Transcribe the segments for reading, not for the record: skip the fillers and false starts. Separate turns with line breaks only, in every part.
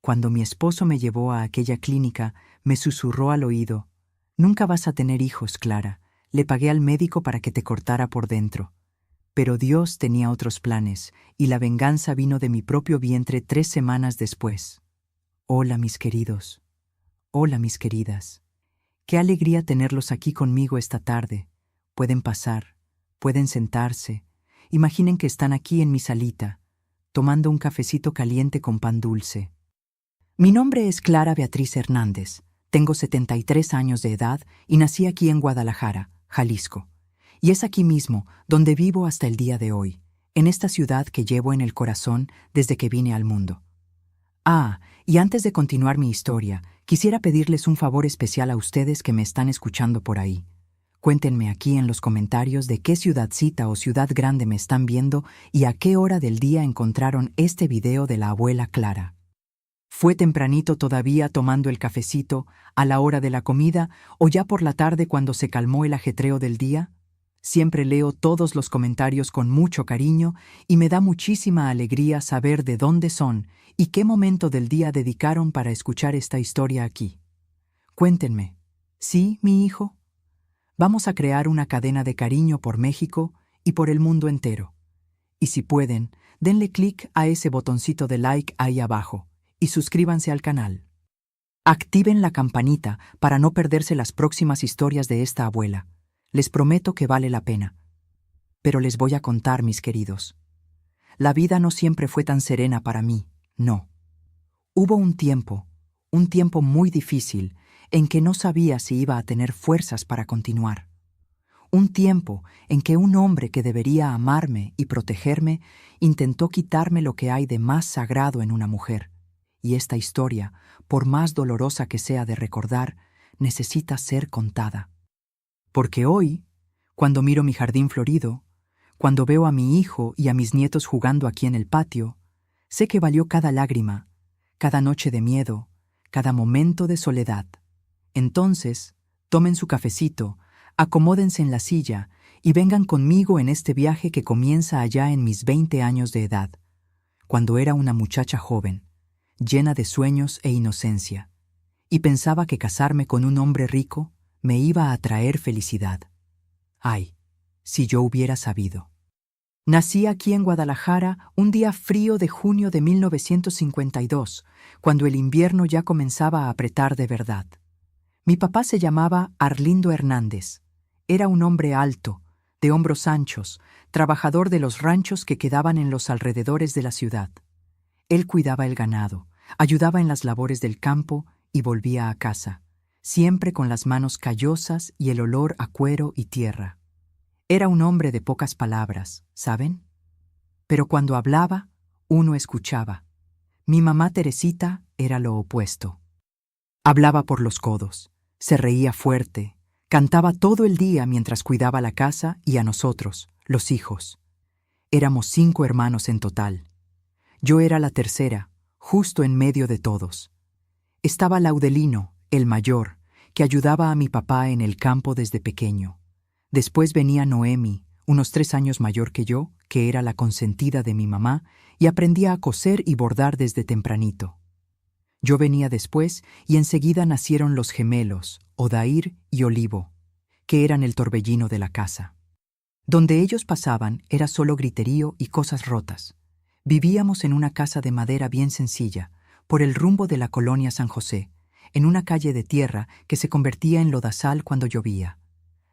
Cuando mi esposo me llevó a aquella clínica, me susurró al oído: «Nunca vas a tener hijos, Clara. Le pagué al médico para que te cortara por dentro». Pero Dios tenía otros planes, y la venganza vino de mi propio vientre 3 semanas después. Hola, mis queridos. Hola, mis queridas. Qué alegría tenerlos aquí conmigo esta tarde. Pueden pasar, pueden sentarse. Imaginen que están aquí en mi salita, tomando un cafecito caliente con pan dulce. Mi nombre es Clara Beatriz Hernández. Tengo 73 años de edad y nací aquí en Guadalajara, Jalisco. Y es aquí mismo donde vivo hasta el día de hoy, en esta ciudad que llevo en el corazón desde que vine al mundo. Y antes de continuar mi historia, quisiera pedirles un favor especial a ustedes que me están escuchando por ahí. Cuéntenme aquí en los comentarios de qué ciudadcita o ciudad grande me están viendo y a qué hora del día encontraron este video de la abuela Clara. ¿Fue tempranito todavía tomando el cafecito, a la hora de la comida, o ya por la tarde cuando se calmó el ajetreo del día? Siempre leo todos los comentarios con mucho cariño y me da muchísima alegría saber de dónde son y qué momento del día dedicaron para escuchar esta historia aquí. Cuéntenme. ¿Sí, mi hijo? Vamos a crear una cadena de cariño por México y por el mundo entero. Y si pueden, denle clic a ese botoncito de like ahí abajo y suscríbanse al canal. Activen la campanita para no perderse las próximas historias de esta abuela. Les prometo que vale la pena. Pero les voy a contar, mis queridos. La vida no siempre fue tan serena para mí, no. Hubo un tiempo muy difícil, en que no sabía si iba a tener fuerzas para continuar. Un tiempo en que un hombre que debería amarme y protegerme intentó quitarme lo que hay de más sagrado en una mujer. Y esta historia, por más dolorosa que sea de recordar, necesita ser contada. Porque hoy, cuando miro mi jardín florido, cuando veo a mi hijo y a mis nietos jugando aquí en el patio, sé que valió cada lágrima, cada noche de miedo, cada momento de soledad. Entonces, tomen su cafecito, acomódense en la silla y vengan conmigo en este viaje que comienza allá en mis 20 años de edad, cuando era una muchacha joven, llena de sueños e inocencia, y pensaba que casarme con un hombre rico me iba a traer felicidad. Ay, si yo hubiera sabido. Nací aquí en Guadalajara un día frío de junio de 1952, cuando el invierno ya comenzaba a apretar de verdad. Mi papá se llamaba Arlindo Hernández. Era un hombre alto, de hombros anchos, trabajador de los ranchos que quedaban en los alrededores de la ciudad. Él cuidaba el ganado, ayudaba en las labores del campo y volvía a casa, siempre con las manos callosas y el olor a cuero y tierra. Era un hombre de pocas palabras, ¿saben? Pero cuando hablaba, uno escuchaba. Mi mamá Teresita era lo opuesto. Hablaba por los codos, se reía fuerte, cantaba todo el día mientras cuidaba la casa y a nosotros, los hijos. Éramos 5 hermanos en total. Yo era la tercera, justo en medio de todos. Estaba Laudelino, el mayor, que ayudaba a mi papá en el campo desde pequeño. Después venía Noemi, unos 3 años mayor que yo, que era la consentida de mi mamá, y aprendía a coser y bordar desde tempranito. Yo venía después y enseguida nacieron los gemelos, Odair y Olivo, que eran el torbellino de la casa. Donde ellos pasaban era solo griterío y cosas rotas. Vivíamos en una casa de madera bien sencilla, por el rumbo de la colonia San José, en una calle de tierra que se convertía en lodazal cuando llovía.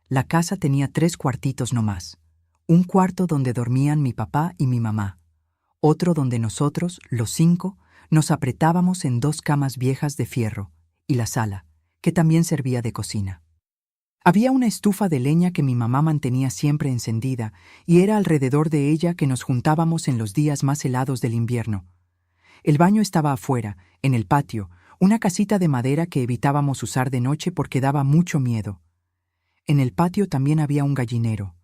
La casa tenía 3 cuartitos nomás. Un cuarto donde dormían mi papá y mi mamá. Otro donde nosotros, los 5, nos apretábamos en 2 camas viejas de fierro, y la sala, que también servía de cocina. Había una estufa de leña que mi mamá mantenía siempre encendida, y era alrededor de ella que nos juntábamos en los días más helados del invierno. El baño estaba afuera, en el patio, una casita de madera que evitábamos usar de noche porque daba mucho miedo. En el patio también había un gallinero,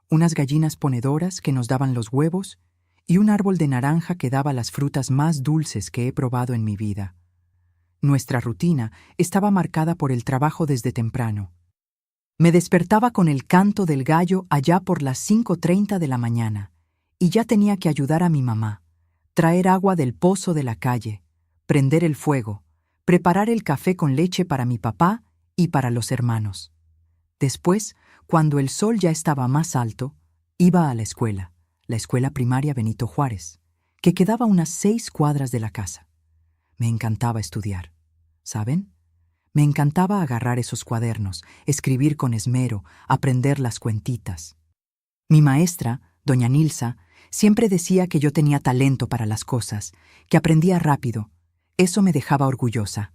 unas gallinas ponedoras que nos daban los huevos y un árbol de naranja que daba las frutas más dulces que he probado en mi vida. Nuestra rutina estaba marcada por el trabajo desde temprano. Me despertaba con el canto del gallo allá por las 5:30 de la mañana y ya tenía que ayudar a mi mamá, traer agua del pozo de la calle, prender el fuego, preparar el café con leche para mi papá y para los hermanos. Después, cuando el sol ya estaba más alto, iba a la escuela primaria Benito Juárez, que quedaba unas 6 cuadras de la casa. Me encantaba estudiar. ¿Saben? Me encantaba agarrar esos cuadernos, escribir con esmero, aprender las cuentitas. Mi maestra, doña Nilsa, siempre decía que yo tenía talento para las cosas, que aprendía rápido. Eso me dejaba orgullosa.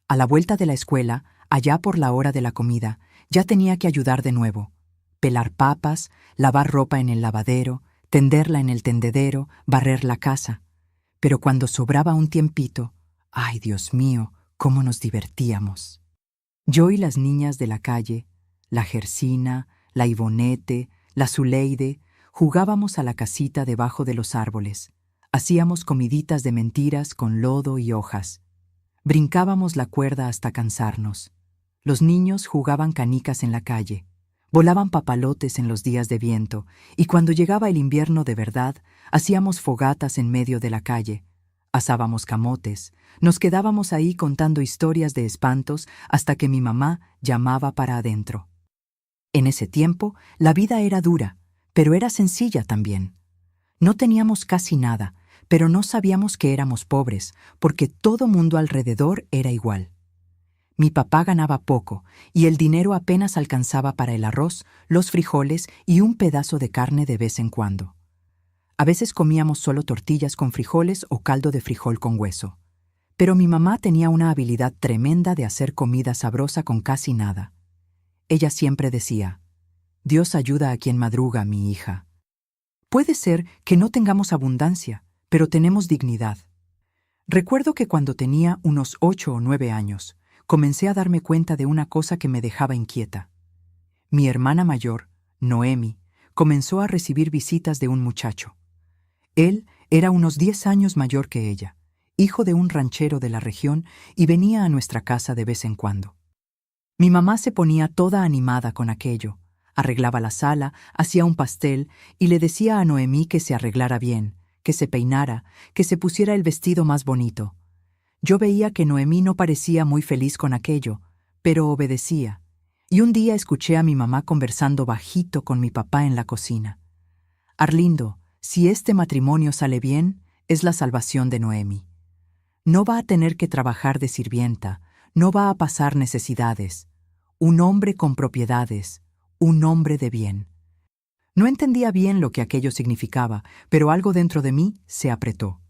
A la vuelta de la escuela, allá por la hora de la comida, ya tenía que ayudar de nuevo. Pelar papas, lavar ropa en el lavadero, tenderla en el tendedero, barrer la casa. Pero cuando sobraba un tiempito, ¡ay, Dios mío!, cómo nos divertíamos. Yo y las niñas de la calle, la Gersina, la Ivonete, la Zuleide, jugábamos a la casita debajo de los árboles. Hacíamos comiditas de mentiras con lodo y hojas. Brincábamos la cuerda hasta cansarnos. Los niños jugaban canicas en la calle. Volaban papalotes en los días de viento, y cuando llegaba el invierno de verdad, hacíamos fogatas en medio de la calle. Asábamos camotes, nos quedábamos ahí contando historias de espantos hasta que mi mamá llamaba para adentro. En ese tiempo, la vida era dura, pero era sencilla también. No teníamos casi nada, pero no sabíamos que éramos pobres, porque todo mundo alrededor era igual. Mi papá ganaba poco, y el dinero apenas alcanzaba para el arroz, los frijoles y un pedazo de carne de vez en cuando. A veces comíamos solo tortillas con frijoles o caldo de frijol con hueso. Pero mi mamá tenía una habilidad tremenda de hacer comida sabrosa con casi nada. Ella siempre decía: «Dios ayuda a quien madruga, mi hija». Puede ser que no tengamos abundancia, pero tenemos dignidad. Recuerdo que cuando tenía unos 8 o 9 años, comencé a darme cuenta de una cosa que me dejaba inquieta. Mi hermana mayor, Noemi, comenzó a recibir visitas de un muchacho. Él era unos 10 años mayor que ella, hijo de un ranchero de la región, y venía a nuestra casa de vez en cuando. Mi mamá se ponía toda animada con aquello, arreglaba la sala, hacía un pastel y le decía a Noemí que se arreglara bien, que se peinara, que se pusiera el vestido más bonito. Yo veía que Noemí no parecía muy feliz con aquello, pero obedecía, y un día escuché a mi mamá conversando bajito con mi papá en la cocina. «Arlindo, si este matrimonio sale bien, es la salvación de Noemi. No va a tener que trabajar de sirvienta, no va a pasar necesidades. Un hombre con propiedades, un hombre de bien». No entendía bien lo que aquello significaba, pero algo dentro de mí se apretó.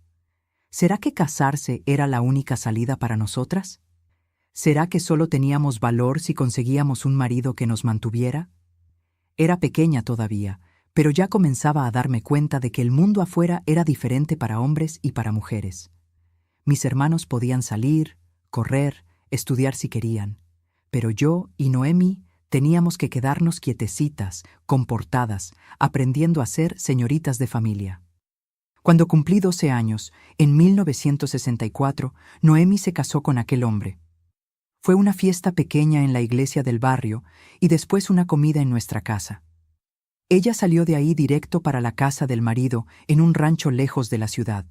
¿Será que casarse era la única salida para nosotras? ¿Será que solo teníamos valor si conseguíamos un marido que nos mantuviera? Era pequeña todavía, pero ya comenzaba a darme cuenta de que el mundo afuera era diferente para hombres y para mujeres. Mis hermanos podían salir, correr, estudiar si querían, pero yo y Noemi teníamos que quedarnos quietecitas, comportadas, aprendiendo a ser señoritas de familia. Cuando cumplí 12 años, en 1964, Noemi se casó con aquel hombre. Fue una fiesta pequeña en la iglesia del barrio y después una comida en nuestra casa. Ella salió de ahí directo para la casa del marido en un rancho lejos de la ciudad.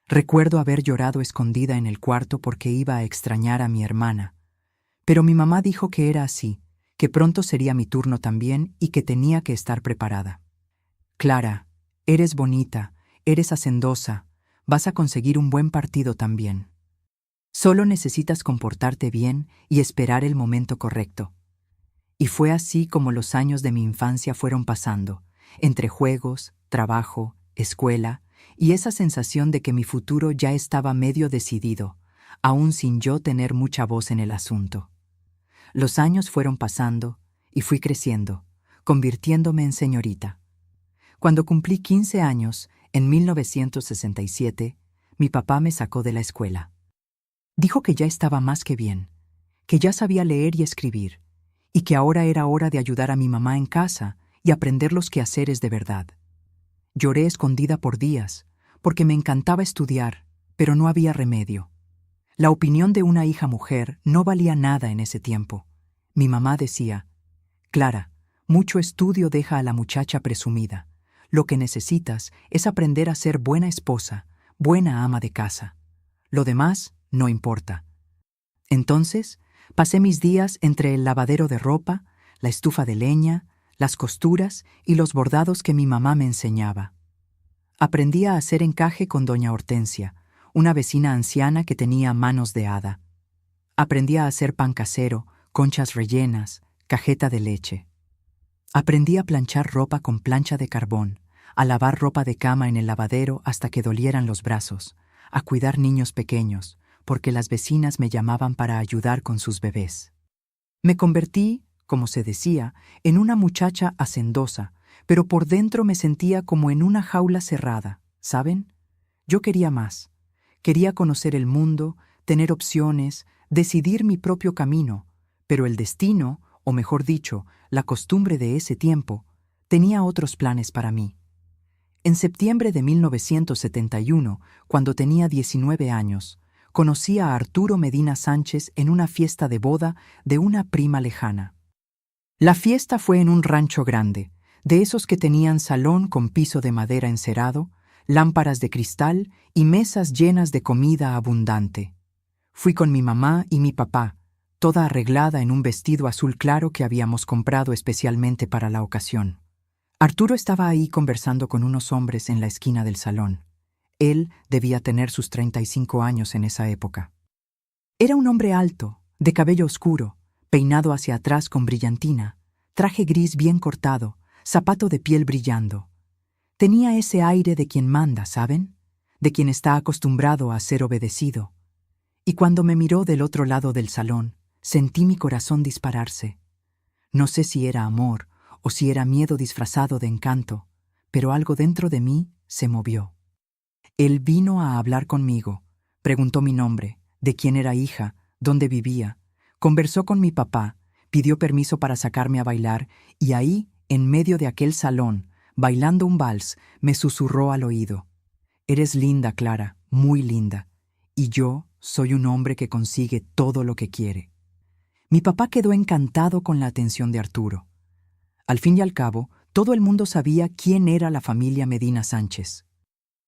Recuerdo haber llorado escondida en el cuarto porque iba a extrañar a mi hermana. Pero mi mamá dijo que era así, que pronto sería mi turno también y que tenía que estar preparada. «Clara, eres bonita, eres hacendosa, vas a conseguir un buen partido también. Solo necesitas comportarte bien y esperar el momento correcto». Y fue así como los años de mi infancia fueron pasando, entre juegos, trabajo, escuela, y esa sensación de que mi futuro ya estaba medio decidido, aún sin yo tener mucha voz en el asunto. Los años fueron pasando y fui creciendo, convirtiéndome en señorita. Cuando cumplí 15 años, en 1967, mi papá me sacó de la escuela. Dijo que ya estaba más que bien, que ya sabía leer y escribir, y que ahora era hora de ayudar a mi mamá en casa y aprender los quehaceres de verdad. Lloré escondida por días, porque me encantaba estudiar, pero no había remedio. La opinión de una hija mujer no valía nada en ese tiempo. Mi mamá decía: «Clara, mucho estudio deja a la muchacha presumida. Lo que necesitas es aprender a ser buena esposa, buena ama de casa. Lo demás no importa. Entonces, pasé mis días entre el lavadero de ropa, la estufa de leña, las costuras y los bordados que mi mamá me enseñaba. Aprendí a hacer encaje con doña Hortensia, una vecina anciana que tenía manos de hada. Aprendí a hacer pan casero, conchas rellenas, cajeta de leche. Aprendí a planchar ropa con plancha de carbón, a lavar ropa de cama en el lavadero hasta que dolieran los brazos, a cuidar niños pequeños, porque las vecinas me llamaban para ayudar con sus bebés. Me convertí, como se decía, en una muchacha hacendosa, pero por dentro me sentía como en una jaula cerrada, ¿saben? Yo quería más. Quería conocer el mundo, tener opciones, decidir mi propio camino, pero el destino, o mejor dicho, la costumbre de ese tiempo, tenía otros planes para mí. En septiembre de 1971, cuando tenía 19 años, conocí a Arturo Medina Sánchez en una fiesta de boda de una prima lejana. La fiesta fue en un rancho grande, de esos que tenían salón con piso de madera encerado, lámparas de cristal y mesas llenas de comida abundante. Fui con mi mamá y mi papá, toda arreglada en un vestido azul claro que habíamos comprado especialmente para la ocasión. Arturo estaba ahí conversando con unos hombres en la esquina del salón. Él debía tener sus 35 años en esa época. Era un hombre alto, de cabello oscuro, peinado hacia atrás con brillantina, traje gris bien cortado, zapato de piel brillando. Tenía ese aire de quien manda, ¿saben? De quien está acostumbrado a ser obedecido. Y cuando me miró del otro lado del salón, sentí mi corazón dispararse. No sé si era amor o si era miedo disfrazado de encanto, pero algo dentro de mí se movió. Él vino a hablar conmigo, preguntó mi nombre, de quién era hija, dónde vivía, conversó con mi papá, pidió permiso para sacarme a bailar y ahí, en medio de aquel salón, bailando un vals, me susurró al oído: «Eres linda, Clara, muy linda, y yo soy un hombre que consigue todo lo que quiere». Mi papá quedó encantado con la atención de Arturo. Al fin y al cabo, todo el mundo sabía quién era la familia Medina Sánchez.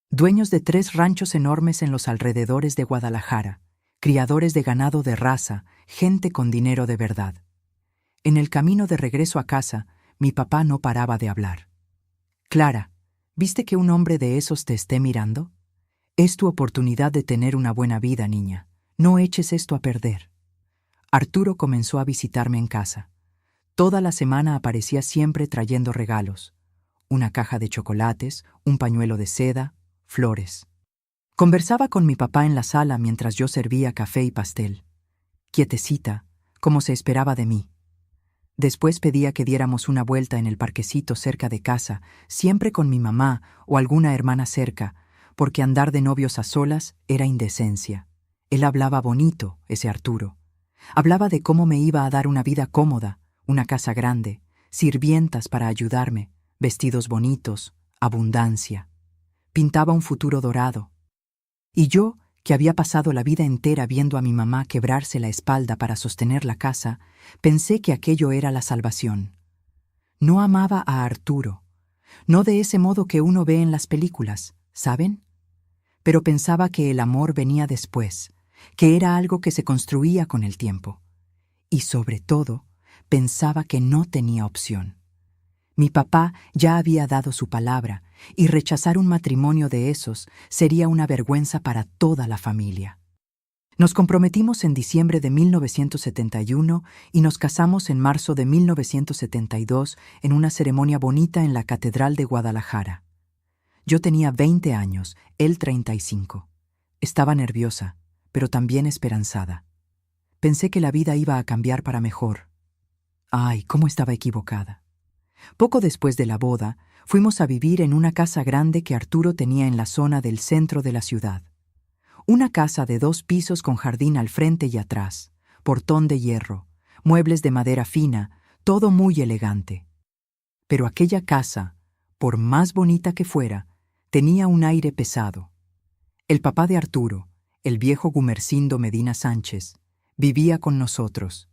Dueños de 3 ranchos enormes en los alrededores de Guadalajara, criadores de ganado de raza, gente con dinero de verdad. En el camino de regreso a casa, mi papá no paraba de hablar. «Clara, ¿viste que un hombre de esos te esté mirando? Es tu oportunidad de tener una buena vida, niña. No eches esto a perder». Arturo comenzó a visitarme en casa. Toda la semana aparecía siempre trayendo regalos: una caja de chocolates, un pañuelo de seda, flores. Conversaba con mi papá en la sala mientras yo servía café y pastel. Quietecita, como se esperaba de mí. Después pedía que diéramos una vuelta en el parquecito cerca de casa, siempre con mi mamá o alguna hermana cerca, porque andar de novios a solas era indecencia. Él hablaba bonito, ese Arturo. Hablaba de cómo me iba a dar una vida cómoda, una casa grande, sirvientas para ayudarme, vestidos bonitos, abundancia. Pintaba un futuro dorado. Y yo, que había pasado la vida entera viendo a mi mamá quebrarse la espalda para sostener la casa, pensé que aquello era la salvación. No amaba a Arturo, no de ese modo que uno ve en las películas, ¿saben? Pero pensaba que el amor venía después, que era algo que se construía con el tiempo. Y sobre todo, pensaba que no tenía opción. Mi papá ya había dado su palabra, y rechazar un matrimonio de esos sería una vergüenza para toda la familia. Nos comprometimos en diciembre de 1971 y nos casamos en marzo de 1972 en una ceremonia bonita en la Catedral de Guadalajara. Yo tenía 20 años, él 35. Estaba nerviosa, pero también esperanzada. Pensé que la vida iba a cambiar para mejor. Ay, cómo estaba equivocada. Poco después de la boda, fuimos a vivir en una casa grande que Arturo tenía en la zona del centro de la ciudad. Una casa de 2 pisos con jardín al frente y atrás, portón de hierro, muebles de madera fina, todo muy elegante. Pero aquella casa, por más bonita que fuera, tenía un aire pesado. El papá de Arturo, el viejo Gumersindo Medina Sánchez, vivía con nosotros.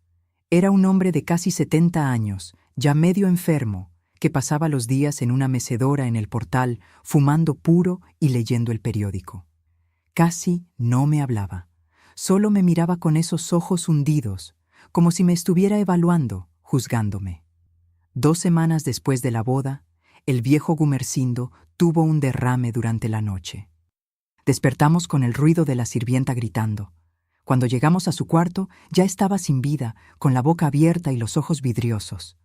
Era un hombre de casi 70 años, ya medio enfermo, que pasaba los días en una mecedora en el portal, fumando puro y leyendo el periódico. Casi no me hablaba. Solo me miraba con esos ojos hundidos, como si me estuviera evaluando, juzgándome. 2 semanas después de la boda, el viejo Gumersindo tuvo un derrame durante la noche. Despertamos con el ruido de la sirvienta gritando. Cuando llegamos a su cuarto, ya estaba sin vida, con la boca abierta y los ojos vidriosos.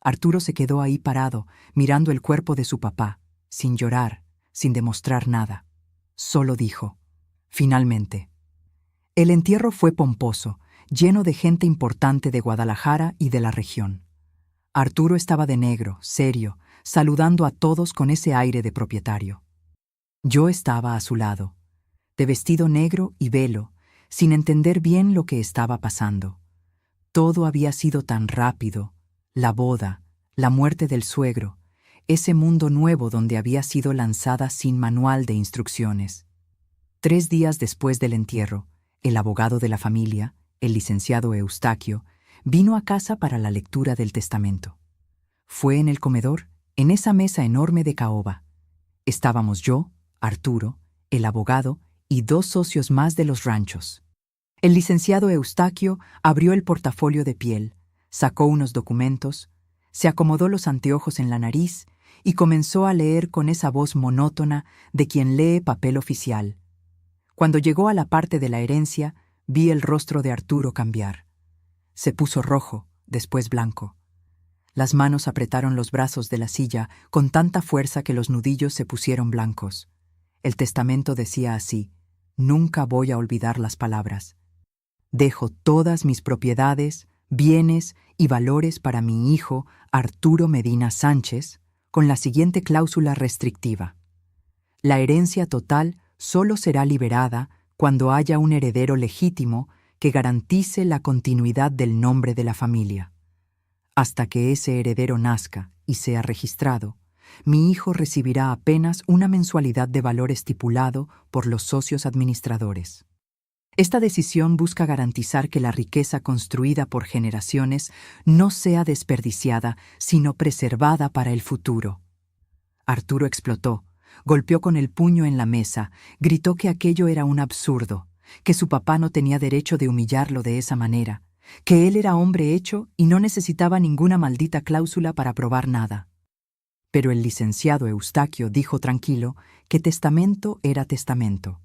Arturo se quedó ahí parado, mirando el cuerpo de su papá, sin llorar, sin demostrar nada. Solo dijo: «Finalmente». El entierro fue pomposo, lleno de gente importante de Guadalajara y de la región. Arturo estaba de negro, serio, saludando a todos con ese aire de propietario. Yo estaba a su lado, de vestido negro y velo, sin entender bien lo que estaba pasando. Todo había sido tan rápido: la boda, la muerte del suegro, ese mundo nuevo donde había sido lanzada sin manual de instrucciones. 3 días después del entierro, el abogado de la familia, el licenciado Eustaquio, vino a casa para la lectura del testamento. Fue en el comedor, en esa mesa enorme de caoba. Estábamos yo, Arturo, el abogado y 2 socios más de los ranchos. El licenciado Eustaquio abrió el portafolio de piel, sacó unos documentos, se acomodó los anteojos en la nariz y comenzó a leer con esa voz monótona de quien lee papel oficial. Cuando llegó a la parte de la herencia, vi el rostro de Arturo cambiar. Se puso rojo, después blanco. Las manos apretaron los brazos de la silla con tanta fuerza que los nudillos se pusieron blancos. El testamento decía así: «Nunca voy a olvidar las palabras. Dejo todas mis propiedades, bienes y valores para mi hijo Arturo Medina Sánchez, con la siguiente cláusula restrictiva. La herencia total solo será liberada cuando haya un heredero legítimo que garantice la continuidad del nombre de la familia. Hasta que ese heredero nazca y sea registrado, mi hijo recibirá apenas una mensualidad de valor estipulado por los socios administradores. Esta decisión busca garantizar que la riqueza construida por generaciones no sea desperdiciada, sino preservada para el futuro». Arturo explotó, golpeó con el puño en la mesa, gritó que aquello era un absurdo, que su papá no tenía derecho de humillarlo de esa manera, que él era hombre hecho y no necesitaba ninguna maldita cláusula para probar nada. Pero el licenciado Eustaquio dijo tranquilo que testamento era testamento,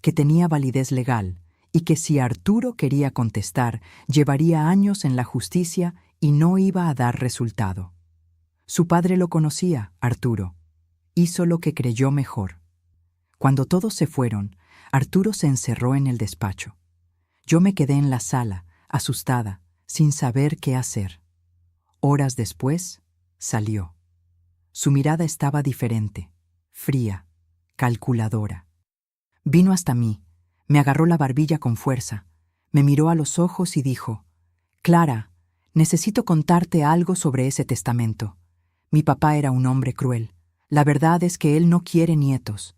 que tenía validez legal y que si Arturo quería contestar, llevaría años en la justicia y no iba a dar resultado. Su padre lo conocía, Arturo. Hizo lo que creyó mejor. Cuando todos se fueron, Arturo se encerró en el despacho. Yo me quedé en la sala, asustada, sin saber qué hacer. Horas después, salió. Su mirada estaba diferente, fría, calculadora. Vino hasta mí, me agarró la barbilla con fuerza, me miró a los ojos y dijo: «Clara, necesito contarte algo sobre ese testamento. Mi papá era un hombre cruel. La verdad es que él no quiere nietos.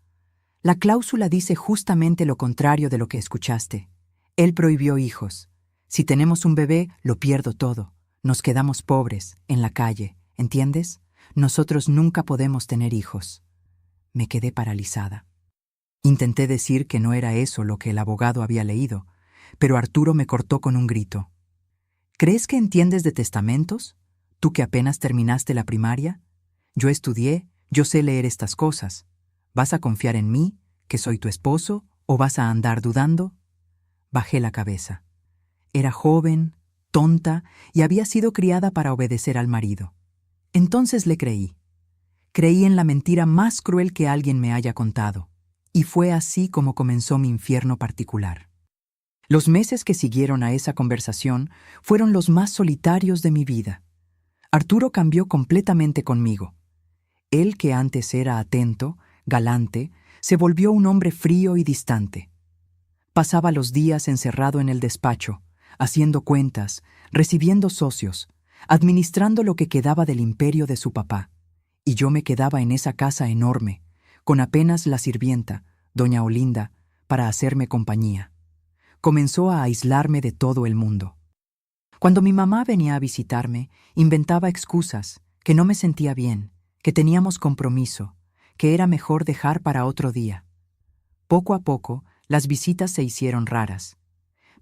La cláusula dice justamente lo contrario de lo que escuchaste. Él prohibió hijos. Si tenemos un bebé, lo pierdo todo. Nos quedamos pobres, en la calle, ¿entiendes? Nosotros nunca podemos tener hijos». Me quedé paralizada. Intenté decir que no era eso lo que el abogado había leído, pero Arturo me cortó con un grito. «¿Crees que entiendes de testamentos? ¿Tú que apenas terminaste la primaria? Yo estudié, yo sé leer estas cosas. ¿Vas a confiar en mí, que soy tu esposo, o vas a andar dudando?» Bajé la cabeza. Era joven, tonta, y había sido criada para obedecer al marido. Entonces le creí. Creí en la mentira más cruel que alguien me haya contado, y fue así como comenzó mi infierno particular. Los meses que siguieron a esa conversación fueron los más solitarios de mi vida. Arturo cambió completamente conmigo. Él, que antes era atento, galante, se volvió un hombre frío y distante. Pasaba los días encerrado en el despacho, haciendo cuentas, recibiendo socios, administrando lo que quedaba del imperio de su papá. Y yo me quedaba en esa casa enorme, con apenas la sirvienta, doña Olinda, para hacerme compañía. Comenzó a aislarme de todo el mundo. Cuando mi mamá venía a visitarme, inventaba excusas, que no me sentía bien, que teníamos compromiso, que era mejor dejar para otro día. Poco a poco, Las visitas se hicieron raras.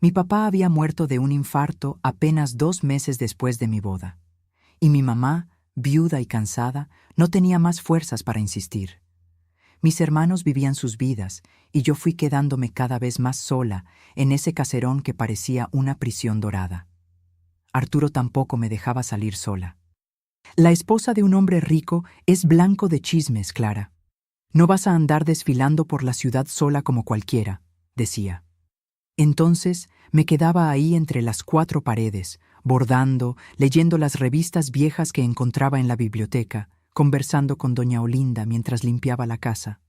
Mi papá había muerto de un infarto apenas 2 meses después de mi boda. Y mi mamá, viuda y cansada, no tenía más fuerzas para insistir. Mis hermanos vivían sus vidas y yo fui quedándome cada vez más sola en ese caserón que parecía una prisión dorada. Arturo tampoco me dejaba salir sola. La esposa de un hombre rico es blanco de chismes, Clara. No vas a andar desfilando por la ciudad sola como cualquiera, decía. Entonces me quedaba ahí entre las 4 paredes, bordando, leyendo las revistas viejas que encontraba en la biblioteca, conversando con doña Olinda mientras limpiaba la casa.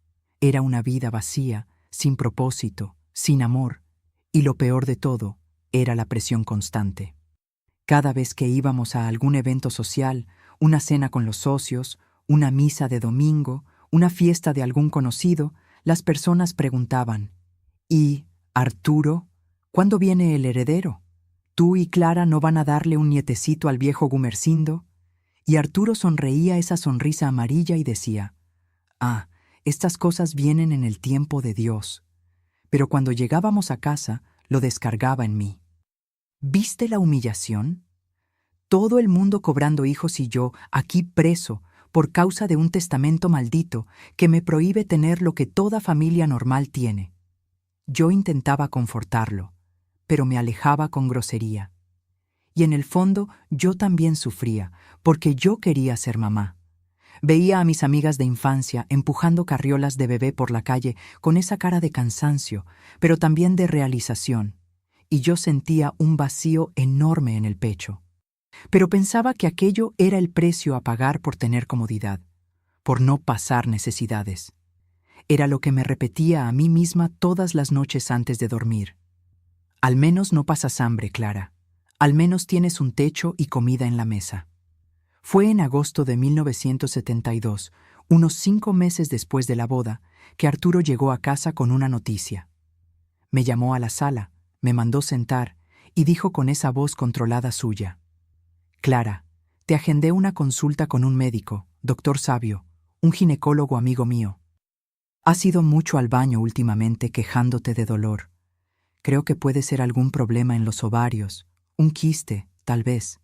Era una vida vacía, sin propósito, sin amor, y lo peor de todo era la presión constante. Cada vez que íbamos a algún evento social, una cena con los socios, una misa de domingo, una fiesta de algún conocido, las personas preguntaban: ¿y Arturo? ¿Cuándo viene el heredero? ¿Tú y Clara no van a darle un nietecito al viejo Gumersindo? Y Arturo sonreía esa sonrisa amarilla y decía: «Ah, estas cosas vienen en el tiempo de Dios». Pero cuando llegábamos a casa, lo descargaba en mí. ¿Viste la humillación? Todo el mundo cobrando hijos y yo aquí preso por causa de un testamento maldito que me prohíbe tener lo que toda familia normal tiene. Yo intentaba confortarlo, pero me alejaba con grosería. Y en el fondo yo también sufría, porque yo quería ser mamá. Veía a mis amigas de infancia empujando carriolas de bebé por la calle con esa cara de cansancio, pero también de realización, y yo sentía un vacío enorme en el pecho. Pero pensaba que aquello era el precio a pagar por tener comodidad, por no pasar necesidades. Era lo que me repetía a mí misma todas las noches antes de dormir. Al menos no pasas hambre, Clara. Al menos tienes un techo y comida en la mesa. Fue en agosto de 1972, unos 5 meses después de la boda, que Arturo llegó a casa con una noticia. Me llamó a la sala, me mandó sentar y dijo con esa voz controlada suya: «Clara, te agendé una consulta con un médico, doctor Sabio, un ginecólogo amigo mío. Has ido mucho al baño últimamente quejándote de dolor. Creo que puede ser algún problema en los ovarios, un quiste, tal vez.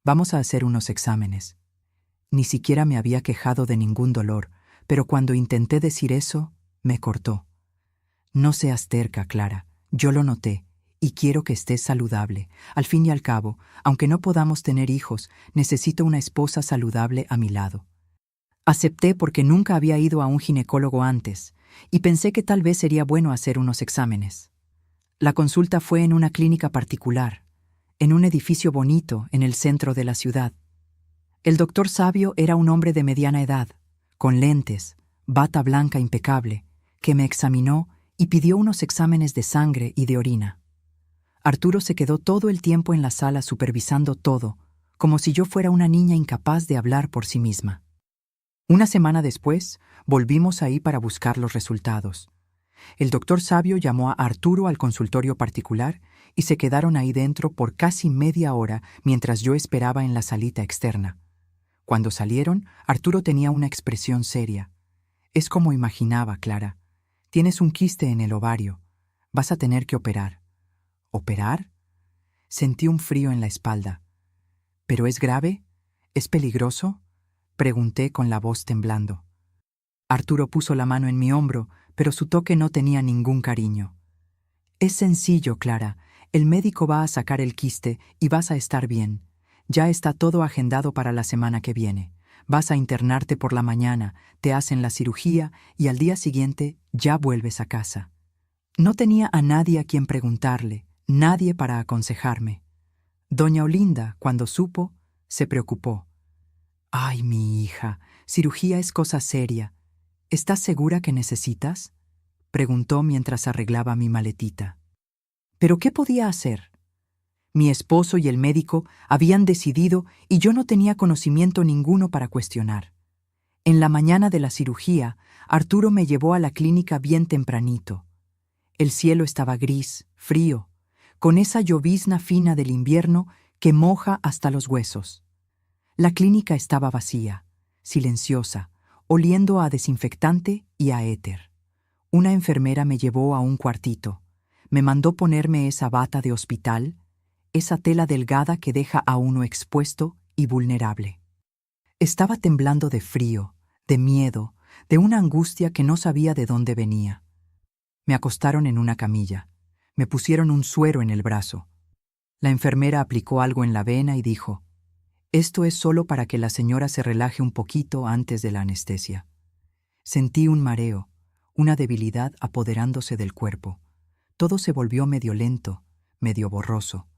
Vamos a hacer unos exámenes». Ni siquiera me había quejado de ningún dolor, pero cuando intenté decir eso, me cortó. «No seas terca, Clara, yo lo noté, y quiero que estés saludable. Al fin y al cabo, aunque no podamos tener hijos, necesito una esposa saludable a mi lado». Acepté porque nunca había ido a un ginecólogo antes, y pensé que tal vez sería bueno hacer unos exámenes. La consulta fue en una clínica particular, en un edificio bonito en el centro de la ciudad. El doctor Sabio era un hombre de mediana edad, con lentes, bata blanca impecable, que me examinó y pidió unos exámenes de sangre y de orina. Arturo se quedó todo el tiempo en la sala supervisando todo, como si yo fuera una niña incapaz de hablar por sí misma. Una semana después, volvimos ahí para buscar los resultados. El doctor Sabio llamó a Arturo al consultorio particular y se quedaron ahí dentro por casi media hora mientras yo esperaba en la salita externa. Cuando salieron, Arturo tenía una expresión seria. «Es como imaginaba, Clara. Tienes un quiste en el ovario. Vas a tener que operar». «¿Operar?» Sentí un frío en la espalda. «¿Pero es grave? ¿Es peligroso?», pregunté con la voz temblando. Arturo puso la mano en mi hombro, pero su toque no tenía ningún cariño. «Es sencillo, Clara. El médico va a sacar el quiste y vas a estar bien. Ya está todo agendado para la semana que viene. Vas a internarte por la mañana, te hacen la cirugía y al día siguiente ya vuelves a casa». No tenía a nadie a quien preguntarle, nadie para aconsejarme. Doña Olinda, cuando supo, se preocupó. «Ay, mi hija, cirugía es cosa seria. ¿Estás segura que necesitas?», preguntó mientras arreglaba mi maletita. ¿Pero qué podía hacer? Mi esposo y el médico habían decidido y yo no tenía conocimiento ninguno para cuestionar. En la mañana de la cirugía, Arturo me llevó a la clínica bien tempranito. El cielo estaba gris, frío, con esa llovizna fina del invierno que moja hasta los huesos. La clínica estaba vacía, silenciosa, oliendo a desinfectante y a éter. Una enfermera me llevó a un cuartito. Me mandó ponerme esa bata de hospital, esa tela delgada que deja a uno expuesto y vulnerable. Estaba temblando de frío, de miedo, de una angustia que no sabía de dónde venía. Me acostaron en una camilla. Me pusieron un suero en el brazo. La enfermera aplicó algo en la vena y dijo: «Esto es solo para que la señora se relaje un poquito antes de la anestesia». Sentí un mareo, una debilidad apoderándose del cuerpo. Todo se volvió medio lento, medio borroso.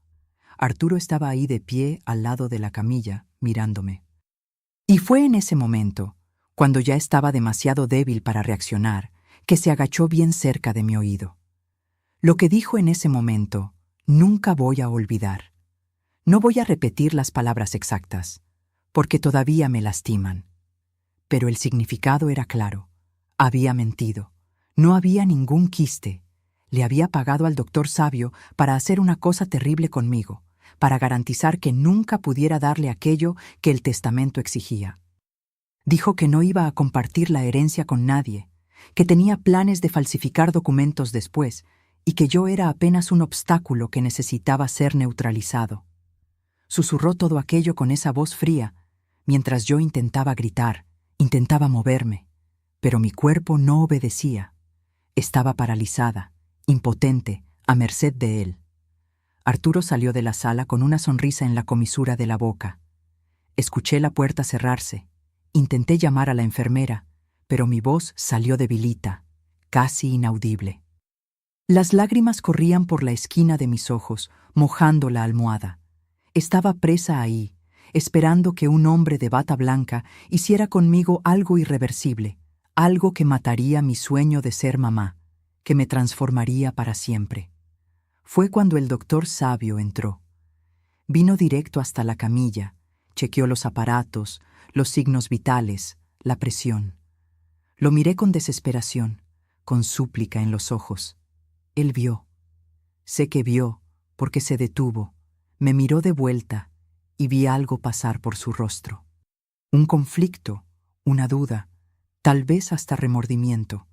Arturo estaba ahí de pie al lado de la camilla, mirándome. Y fue en ese momento, cuando ya estaba demasiado débil para reaccionar, que se agachó bien cerca de mi oído. Lo que dijo en ese momento, nunca voy a olvidar. No voy a repetir las palabras exactas, porque todavía me lastiman. Pero el significado era claro. Había mentido. No había ningún quiste. Le había pagado al doctor Sabio para hacer una cosa terrible conmigo, para garantizar que nunca pudiera darle aquello que el testamento exigía. Dijo que no iba a compartir la herencia con nadie, que tenía planes de falsificar documentos después y que yo era apenas un obstáculo que necesitaba ser neutralizado. Susurró todo aquello con esa voz fría, mientras yo intentaba gritar, intentaba moverme, pero mi cuerpo no obedecía. Estaba paralizada, impotente, a merced de él. Arturo salió de la sala con una sonrisa en la comisura de la boca. Escuché la puerta cerrarse. Intenté llamar a la enfermera, pero mi voz salió debilita, casi inaudible. Las lágrimas corrían por la esquina de mis ojos, mojando la almohada. Estaba presa ahí, esperando que un hombre de bata blanca hiciera conmigo algo irreversible, algo que mataría mi sueño de ser mamá, que me transformaría para siempre. Fue cuando el doctor Sabio entró. Vino directo hasta la camilla, chequeó los aparatos, los signos vitales, la presión. Lo miré con desesperación, con súplica en los ojos. Él vio. Sé que vio, porque se detuvo, me miró de vuelta y vi algo pasar por su rostro. Un conflicto, una duda, tal vez hasta remordimiento.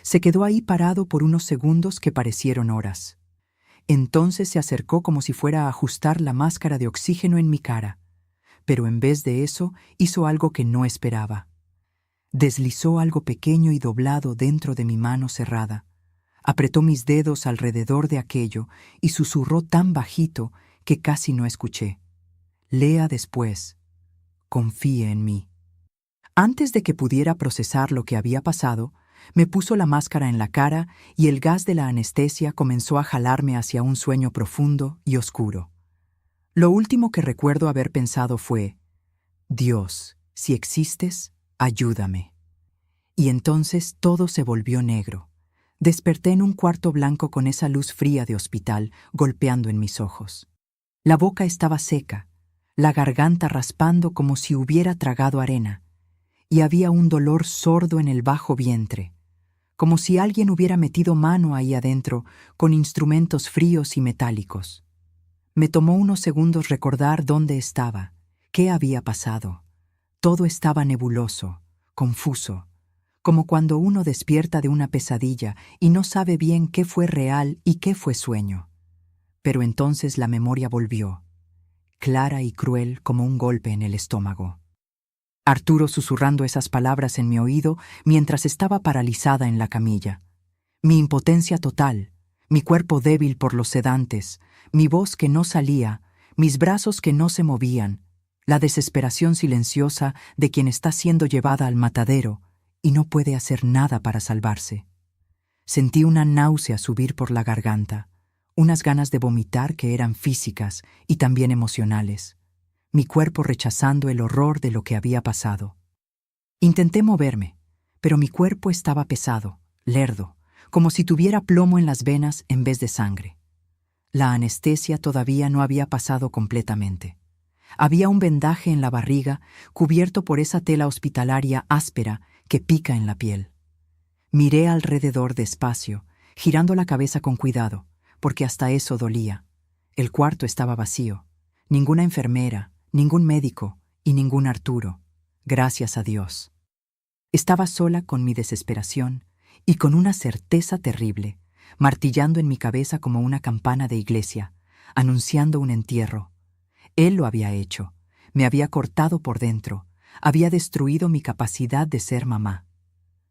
Se quedó ahí parado por unos segundos que parecieron horas. Entonces se acercó como si fuera a ajustar la máscara de oxígeno en mi cara, pero en vez de eso hizo algo que no esperaba. Deslizó algo pequeño y doblado dentro de mi mano cerrada. Apretó mis dedos alrededor de aquello y susurró tan bajito que casi no escuché. Lea después. Confíe en mí. Antes de que pudiera procesar lo que había pasado, me puso la máscara en la cara y el gas de la anestesia comenzó a jalarme hacia un sueño profundo y oscuro. Lo último que recuerdo haber pensado fue: Dios, si existes, ayúdame. Y entonces todo se volvió negro. Desperté en un cuarto blanco con esa luz fría de hospital golpeando en mis ojos. La boca estaba seca, la garganta raspando como si hubiera tragado arena, y había un dolor sordo en el bajo vientre, como si alguien hubiera metido mano ahí adentro con instrumentos fríos y metálicos. Me tomó unos segundos recordar dónde estaba, qué había pasado. Todo estaba nebuloso, confuso, como cuando uno despierta de una pesadilla y no sabe bien qué fue real y qué fue sueño. Pero entonces la memoria volvió, clara y cruel como un golpe en el estómago. Arturo susurrando esas palabras en mi oído mientras estaba paralizada en la camilla. Mi impotencia total, mi cuerpo débil por los sedantes, mi voz que no salía, mis brazos que no se movían, la desesperación silenciosa de quien está siendo llevada al matadero y no puede hacer nada para salvarse. Sentí una náusea subir por la garganta, unas ganas de vomitar que eran físicas y también emocionales, mi cuerpo rechazando el horror de lo que había pasado. Intenté moverme, pero mi cuerpo estaba pesado, lerdo, como si tuviera plomo en las venas en vez de sangre. La anestesia todavía no había pasado completamente. Había un vendaje en la barriga cubierto por esa tela hospitalaria áspera que pica en la piel. Miré alrededor despacio, girando la cabeza con cuidado, porque hasta eso dolía. El cuarto estaba vacío. Ninguna enfermera, ningún médico y ningún Arturo. Gracias a Dios. Estaba sola con mi desesperación y con una certeza terrible, martillando en mi cabeza como una campana de iglesia, anunciando un entierro. Él lo había hecho, me había cortado por dentro, había destruido mi capacidad de ser mamá.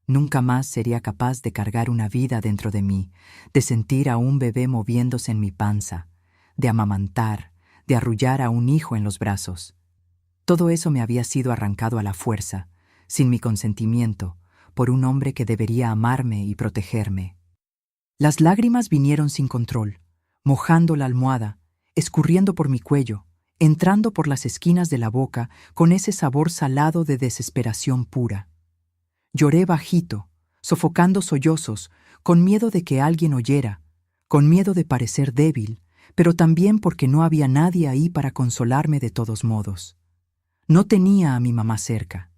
Nunca más sería capaz de cargar una vida dentro de mí, de sentir a un bebé moviéndose en mi panza, de amamantar, de arrullar a un hijo en los brazos. Todo eso me había sido arrancado a la fuerza, sin mi consentimiento, por un hombre que debería amarme y protegerme. Las lágrimas vinieron sin control, mojando la almohada, escurriendo por mi cuello, entrando por las esquinas de la boca con ese sabor salado de desesperación pura. Lloré bajito, sofocando sollozos, con miedo de que alguien oyera, con miedo de parecer débil, pero también porque no había nadie ahí para consolarme de todos modos. No tenía a mi mamá cerca.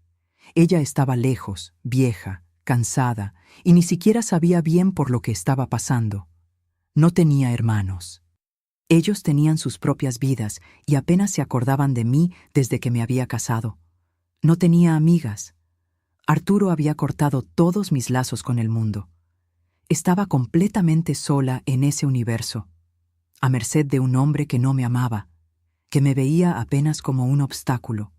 Ella estaba lejos, vieja, cansada, y ni siquiera sabía bien por lo que estaba pasando. No tenía hermanos. Ellos tenían sus propias vidas y apenas se acordaban de mí desde que me había casado. No tenía amigas. Arturo había cortado todos mis lazos con el mundo. Estaba completamente sola en ese universo, a merced de un hombre que no me amaba, que me veía apenas como un obstáculo,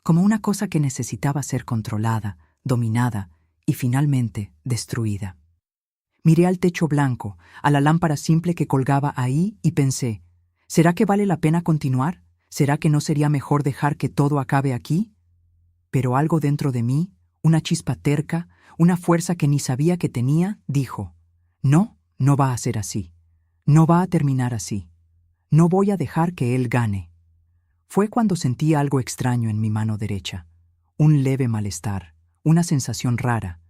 como una cosa que necesitaba ser controlada, dominada y finalmente destruida. Miré al techo blanco, a la lámpara simple que colgaba ahí y pensé, ¿será que vale la pena continuar? ¿Será que no sería mejor dejar que todo acabe aquí? Pero algo dentro de mí, una chispa terca, una fuerza que ni sabía que tenía, dijo, no, no va a ser así. No va a terminar así. No voy a dejar que él gane. Fue cuando sentí algo extraño en mi mano derecha, un leve malestar, una sensación rara,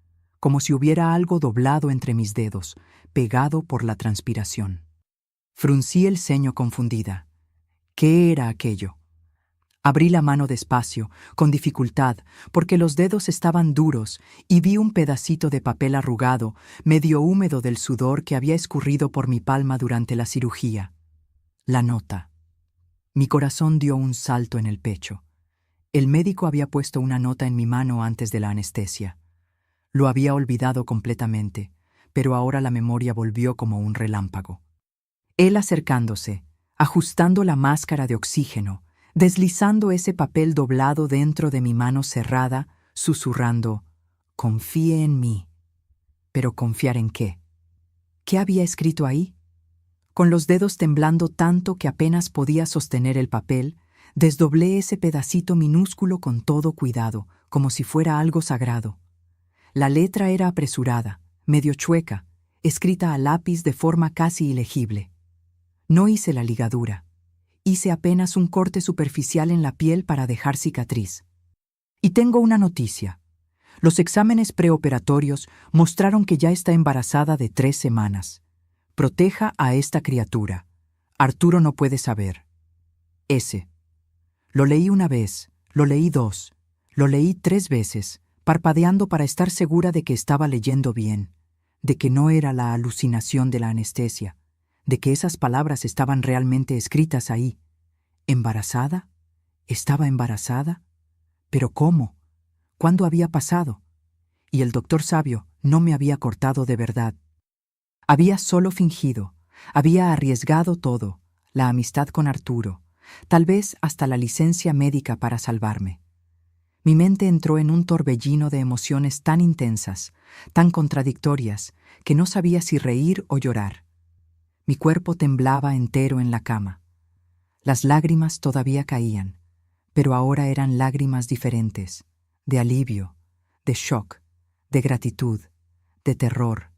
como si hubiera algo doblado entre mis dedos, pegado por la transpiración. Fruncí el ceño confundida. ¿Qué era aquello? Abrí la mano despacio, con dificultad, porque los dedos estaban duros, y vi un pedacito de papel arrugado, medio húmedo del sudor que había escurrido por mi palma durante la cirugía. La nota. Mi corazón dio un salto en el pecho. El médico había puesto una nota en mi mano antes de la anestesia. Lo había olvidado completamente, pero ahora la memoria volvió como un relámpago. Él acercándose, ajustando la máscara de oxígeno, deslizando ese papel doblado dentro de mi mano cerrada, susurrando, «Confíe en mí». ¿Pero confiar en qué? ¿Qué había escrito ahí? Con los dedos temblando tanto que apenas podía sostener el papel, desdoblé ese pedacito minúsculo con todo cuidado, como si fuera algo sagrado. La letra era apresurada, medio chueca, escrita a lápiz de forma casi ilegible. No hice la ligadura. Hice apenas un corte superficial en la piel para dejar cicatriz. Y tengo una noticia. Los exámenes preoperatorios mostraron que ya está embarazada de 3 semanas. Proteja a esta criatura. Arturo no puede saber. S. Lo leí una vez, lo leí 2, lo leí 3 veces, parpadeando para estar segura de que estaba leyendo bien, de que no era la alucinación de la anestesia, de que esas palabras estaban realmente escritas ahí. ¿Embarazada? ¿Estaba embarazada? ¿Pero cómo? ¿Cuándo había pasado? Y el doctor sabio no me había cortado de verdad. Había solo fingido, había arriesgado todo, la amistad con Arturo, tal vez hasta la licencia médica para salvarme. Mi mente entró en un torbellino de emociones tan intensas, tan contradictorias, que no sabía si reír o llorar. Mi cuerpo temblaba entero en la cama. Las lágrimas todavía caían, pero ahora eran lágrimas diferentes, de alivio, de shock, de gratitud, de terror,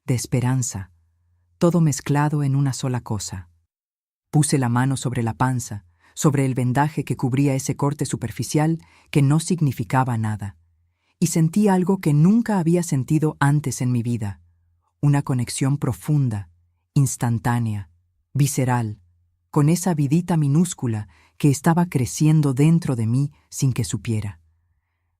de esperanza, todo mezclado en una sola cosa. Puse la mano sobre la panza, sobre el vendaje que cubría ese corte superficial que no significaba nada, y sentí algo que nunca había sentido antes en mi vida, una conexión profunda, instantánea, visceral, con esa vidita minúscula que estaba creciendo dentro de mí sin que supiera.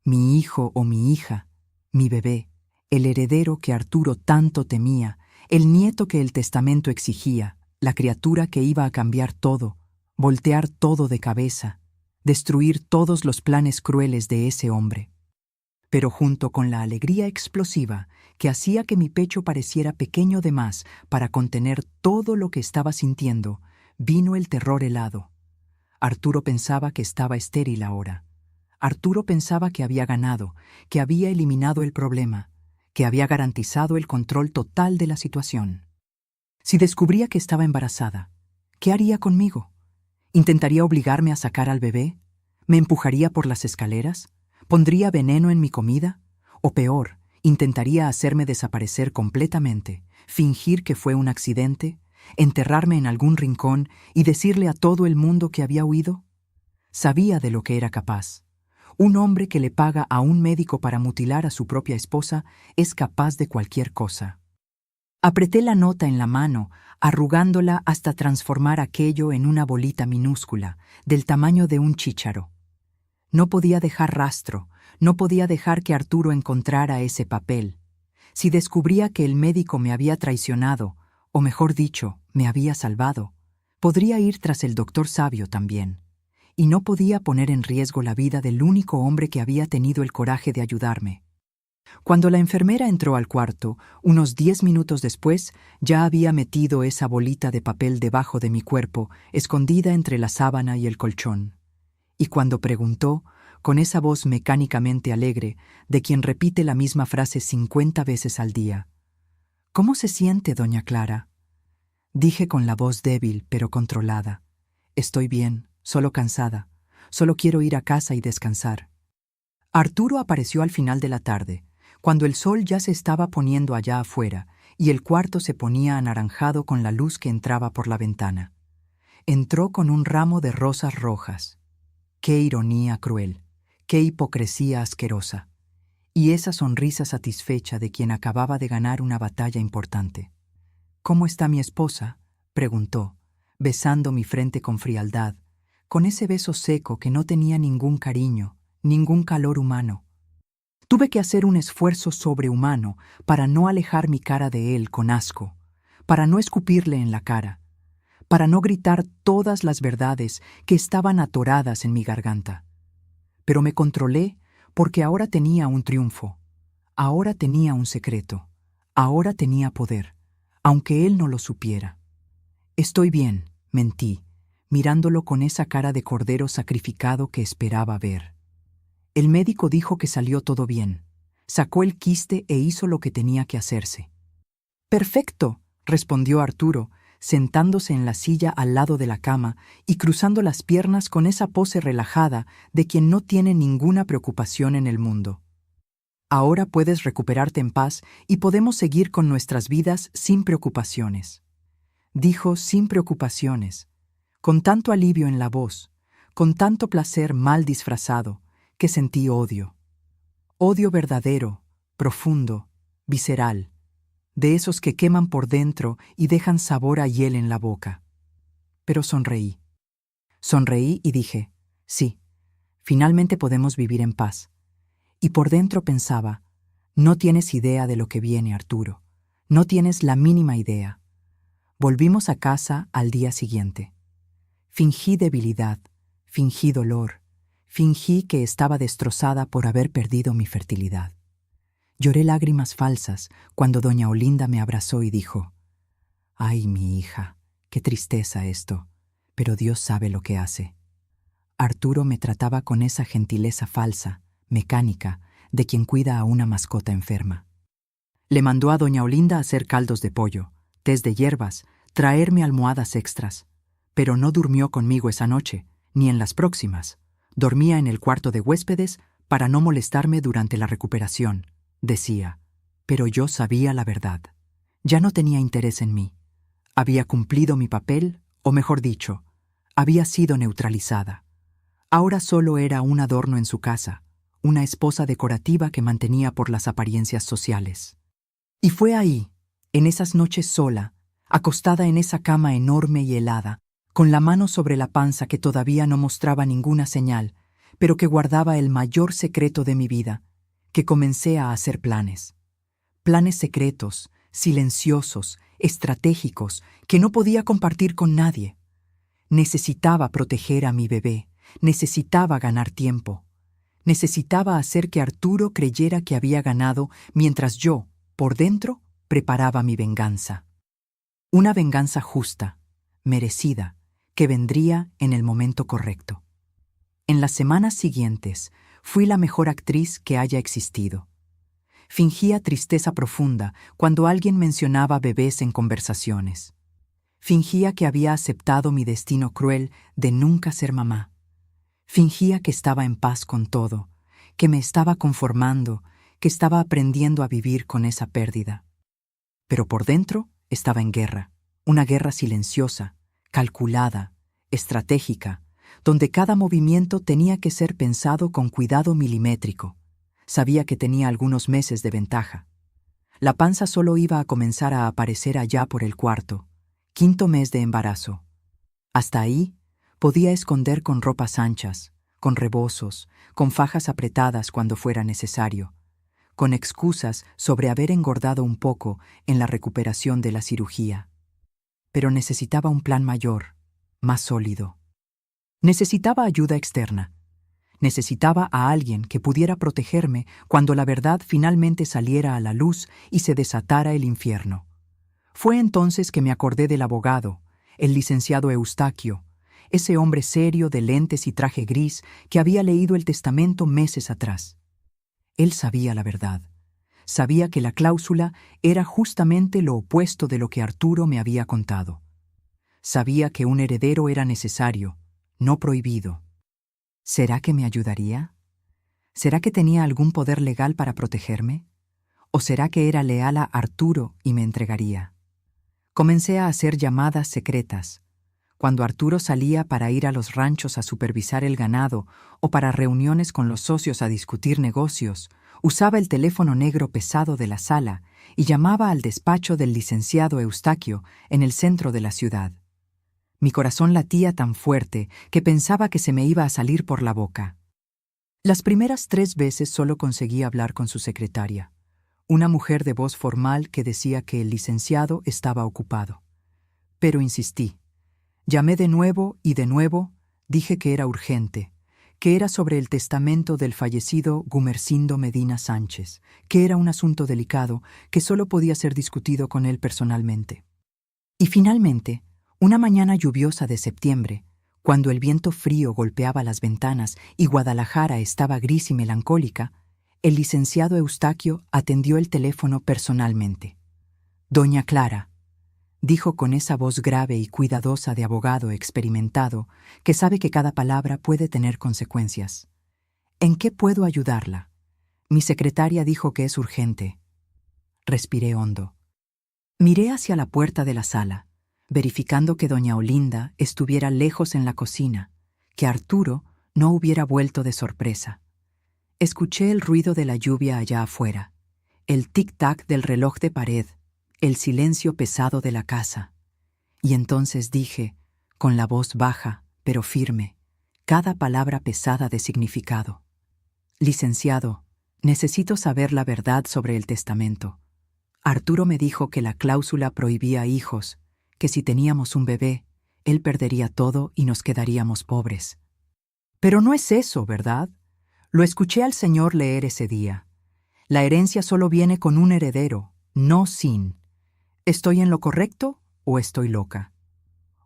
Mi hijo o mi hija, mi bebé, el heredero que Arturo tanto temía, el nieto que el testamento exigía, la criatura que iba a cambiar todo, voltear todo de cabeza, destruir todos los planes crueles de ese hombre. pero junto con la alegría explosiva que hacía que mi pecho pareciera pequeño de más para contener todo lo que estaba sintiendo, vino el terror helado. Arturo pensaba que estaba estéril ahora. Arturo pensaba que había ganado, que había eliminado el problema, que había garantizado el control total de la situación. Si descubría que estaba embarazada, ¿qué haría conmigo? ¿Intentaría obligarme a sacar al bebé? ¿Me empujaría por las escaleras? ¿Pondría veneno en mi comida? O peor, intentaría hacerme desaparecer completamente, fingir que fue un accidente, enterrarme en algún rincón y decirle a todo el mundo que había huido. Sabía de lo que era capaz. Un hombre que le paga a un médico para mutilar a su propia esposa es capaz de cualquier cosa. Apreté la nota en la mano, arrugándola hasta transformar aquello en una bolita minúscula, del tamaño de un chícharo. No podía dejar rastro, no podía dejar que Arturo encontrara ese papel. Si descubría que el médico me había traicionado, o mejor dicho, me había salvado, podría ir tras el doctor Sabio también. Y no podía poner en riesgo la vida del único hombre que había tenido el coraje de ayudarme. Cuando la enfermera entró al cuarto, unos 10 minutos después, ya había metido esa bolita de papel debajo de mi cuerpo, escondida entre la sábana y el colchón. Y cuando preguntó, con esa voz mecánicamente alegre, de quien repite la misma frase 50 veces al día: «¿Cómo se siente, doña Clara?», dije con la voz débil pero controlada: «Estoy bien, solo cansada. Solo quiero ir a casa y descansar». Arturo apareció al final de la tarde, cuando el sol ya se estaba poniendo allá afuera y el cuarto se ponía anaranjado con la luz que entraba por la ventana. Entró con un ramo de rosas rojas. Qué ironía cruel, qué hipocresía asquerosa, y esa sonrisa satisfecha de quien acababa de ganar una batalla importante. «¿Cómo está mi esposa?», preguntó, besando mi frente con frialdad, con ese beso seco que no tenía ningún cariño, ningún calor humano. Tuve que hacer un esfuerzo sobrehumano para no alejar mi cara de él con asco, para no escupirle en la cara, para no gritar todas las verdades que estaban atoradas en mi garganta. Pero me controlé porque ahora tenía un triunfo, ahora tenía un secreto, ahora tenía poder, aunque él no lo supiera. «Estoy bien», mentí, mirándolo con esa cara de cordero sacrificado que esperaba ver. El médico dijo que salió todo bien. Sacó el quiste e hizo lo que tenía que hacerse. «Perfecto», respondió Arturo, sentándose en la silla al lado de la cama y cruzando las piernas con esa pose relajada de quien no tiene ninguna preocupación en el mundo. «Ahora puedes recuperarte en paz y podemos seguir con nuestras vidas sin preocupaciones». Dijo sin preocupaciones, con tanto alivio en la voz, con tanto placer mal disfrazado, que sentí odio. Odio verdadero, profundo, visceral, de esos que queman por dentro y dejan sabor a hiel en la boca. Pero sonreí. Sonreí y dije: «Sí, finalmente podemos vivir en paz». Y por dentro pensaba: «No tienes idea de lo que viene, Arturo. No tienes la mínima idea». Volvimos a casa al día siguiente. Fingí debilidad, fingí dolor, fingí que estaba destrozada por haber perdido mi fertilidad. Lloré lágrimas falsas cuando doña Olinda me abrazó y dijo: «Ay, mi hija, qué tristeza esto, pero Dios sabe lo que hace». Arturo me trataba con esa gentileza falsa, mecánica, de quien cuida a una mascota enferma. Le mandó a doña Olinda hacer caldos de pollo, tés de hierbas, traerme almohadas extras, pero no durmió conmigo esa noche, ni en las próximas. Dormía en el cuarto de huéspedes para no molestarme durante la recuperación, decía. Pero yo sabía la verdad. Ya no tenía interés en mí. Había cumplido mi papel, o mejor dicho, había sido neutralizada. Ahora solo era un adorno en su casa, una esposa decorativa que mantenía por las apariencias sociales. Y fue ahí, en esas noches sola, acostada en esa cama enorme y helada, con la mano sobre la panza que todavía no mostraba ninguna señal, pero que guardaba el mayor secreto de mi vida, que comencé a hacer planes. Planes secretos, silenciosos, estratégicos, que no podía compartir con nadie. Necesitaba proteger a mi bebé, necesitaba ganar tiempo. Necesitaba hacer que Arturo creyera que había ganado mientras yo, por dentro, preparaba mi venganza. Una venganza justa, merecida, que vendría en el momento correcto. En las semanas siguientes, fui la mejor actriz que haya existido. Fingía tristeza profunda cuando alguien mencionaba bebés en conversaciones. Fingía que había aceptado mi destino cruel de nunca ser mamá. Fingía que estaba en paz con todo, que me estaba conformando, que estaba aprendiendo a vivir con esa pérdida. Pero por dentro estaba en guerra, una guerra silenciosa, calculada, estratégica, donde cada movimiento tenía que ser pensado con cuidado milimétrico. Sabía que tenía algunos meses de ventaja. La panza solo iba a comenzar a aparecer allá por el cuarto, quinto mes de embarazo. Hasta ahí podía esconder con ropas anchas, con rebozos, con fajas apretadas cuando fuera necesario, con excusas sobre haber engordado un poco en la recuperación de la cirugía. Pero necesitaba un plan mayor, más sólido. Necesitaba ayuda externa. Necesitaba a alguien que pudiera protegerme cuando la verdad finalmente saliera a la luz y se desatara el infierno. Fue entonces que me acordé del abogado, el licenciado Eustaquio, ese hombre serio de lentes y traje gris que había leído el testamento meses atrás. Él sabía la verdad. Sabía que la cláusula era justamente lo opuesto de lo que Arturo me había contado. Sabía que un heredero era necesario, no prohibido. ¿Será que me ayudaría? ¿Será que tenía algún poder legal para protegerme? ¿O será que era leal a Arturo y me entregaría? Comencé a hacer llamadas secretas. Cuando Arturo salía para ir a los ranchos a supervisar el ganado o para reuniones con los socios a discutir negocios, usaba el teléfono negro pesado de la sala y llamaba al despacho del licenciado Eustaquio en el centro de la ciudad. Mi corazón latía tan fuerte que pensaba que se me iba a salir por la boca. Las primeras 3 veces solo conseguí hablar con su secretaria, una mujer de voz formal que decía que el licenciado estaba ocupado. Pero insistí. Llamé de nuevo y de nuevo, dije que era urgente, que era sobre el testamento del fallecido Gumersindo Medina Sánchez, que era un asunto delicado que solo podía ser discutido con él personalmente. Y finalmente, una mañana lluviosa de septiembre, cuando el viento frío golpeaba las ventanas y Guadalajara estaba gris y melancólica, el licenciado Eustaquio atendió el teléfono personalmente. «Doña Clara», dijo con esa voz grave y cuidadosa de abogado experimentado que sabe que cada palabra puede tener consecuencias. «¿En qué puedo ayudarla? Mi secretaria dijo que es urgente». Respiré hondo. Miré hacia la puerta de la sala, verificando que doña Olinda estuviera lejos en la cocina, que Arturo no hubiera vuelto de sorpresa. Escuché el ruido de la lluvia allá afuera, el tic-tac del reloj de pared, el silencio pesado de la casa. Y entonces dije, con la voz baja, pero firme, cada palabra pesada de significado: «Licenciado, necesito saber la verdad sobre el testamento. Arturo me dijo que la cláusula prohibía hijos, que si teníamos un bebé, él perdería todo y nos quedaríamos pobres. Pero no es eso, ¿verdad? Lo escuché al señor leer ese día. La herencia solo viene con un heredero, no sin. ¿Estoy en lo correcto o estoy loca?»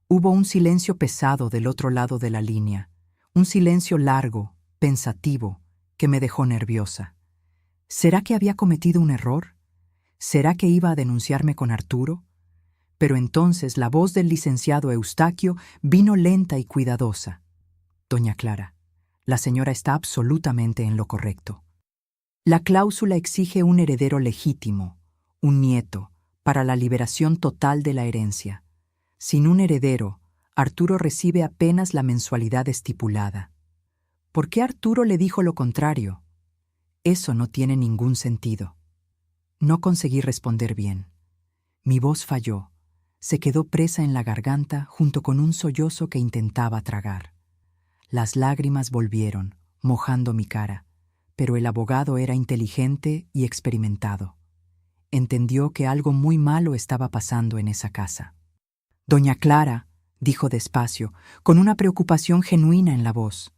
Hubo un silencio pesado del otro lado de la línea, un silencio largo, pensativo, que me dejó nerviosa. ¿Será que había cometido un error? ¿Será que iba a denunciarme con Arturo? Pero entonces la voz del licenciado Eustaquio vino lenta y cuidadosa. «Doña Clara, la señora está absolutamente en lo correcto. La cláusula exige un heredero legítimo, un nieto, para la liberación total de la herencia. Sin un heredero, Arturo recibe apenas la mensualidad estipulada. ¿Por qué Arturo le dijo lo contrario? Eso no tiene ningún sentido». No conseguí responder bien. Mi voz falló. Se quedó presa en la garganta junto con un sollozo que intentaba tragar. Las lágrimas volvieron, mojando mi cara, pero el abogado era inteligente y experimentado. Entendió que algo muy malo estaba pasando en esa casa. «Doña Clara», dijo despacio, con una preocupación genuina en la voz,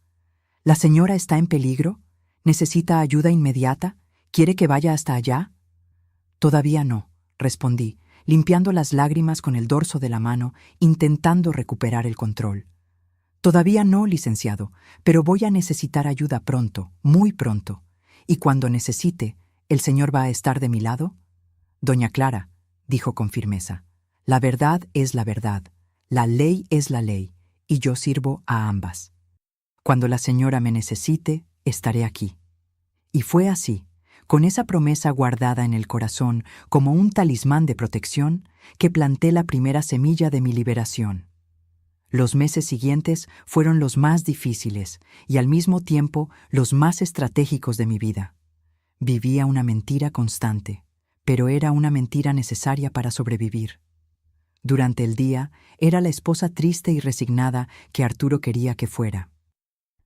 «¿la señora está en peligro? ¿Necesita ayuda inmediata? ¿Quiere que vaya hasta allá? Todavía no, respondí, limpiando las lágrimas con el dorso de la mano, intentando recuperar el control. Todavía no, licenciado, pero voy a necesitar ayuda pronto, muy pronto. Y cuando necesite, ¿el señor va a estar de mi lado? Doña Clara, dijo con firmeza, la verdad es la verdad, la ley es la ley, y yo sirvo a ambas. Cuando la señora me necesite, estaré aquí. Y fue así, con esa promesa guardada en el corazón como un talismán de protección, que planté la primera semilla de mi liberación. Los meses siguientes fueron los más difíciles y al mismo tiempo los más estratégicos de mi vida. Vivía una mentira constante, pero era una mentira necesaria para sobrevivir. Durante el día, era la esposa triste y resignada que Arturo quería que fuera.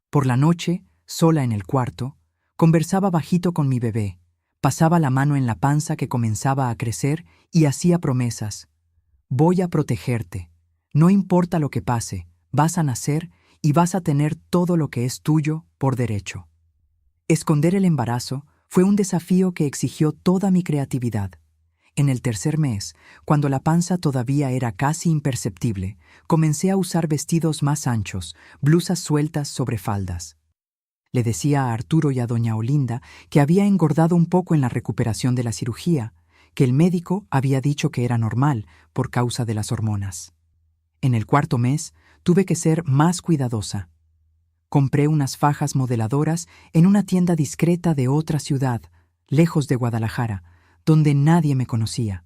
Por la noche, sola en el cuarto, conversaba bajito con mi bebé, pasaba la mano en la panza que comenzaba a crecer y hacía promesas. Voy a protegerte. No importa lo que pase, vas a nacer y vas a tener todo lo que es tuyo por derecho. Esconder el embarazo fue un desafío que exigió toda mi creatividad. En el tercer mes, cuando la panza todavía era casi imperceptible, comencé a usar vestidos más anchos, blusas sueltas sobre faldas. Le decía a Arturo y a doña Olinda que había engordado un poco en la recuperación de la cirugía, que el médico había dicho que era normal por causa de las hormonas. En el cuarto mes, tuve que ser más cuidadosa. Compré unas fajas modeladoras en una tienda discreta de otra ciudad, lejos de Guadalajara, donde nadie me conocía.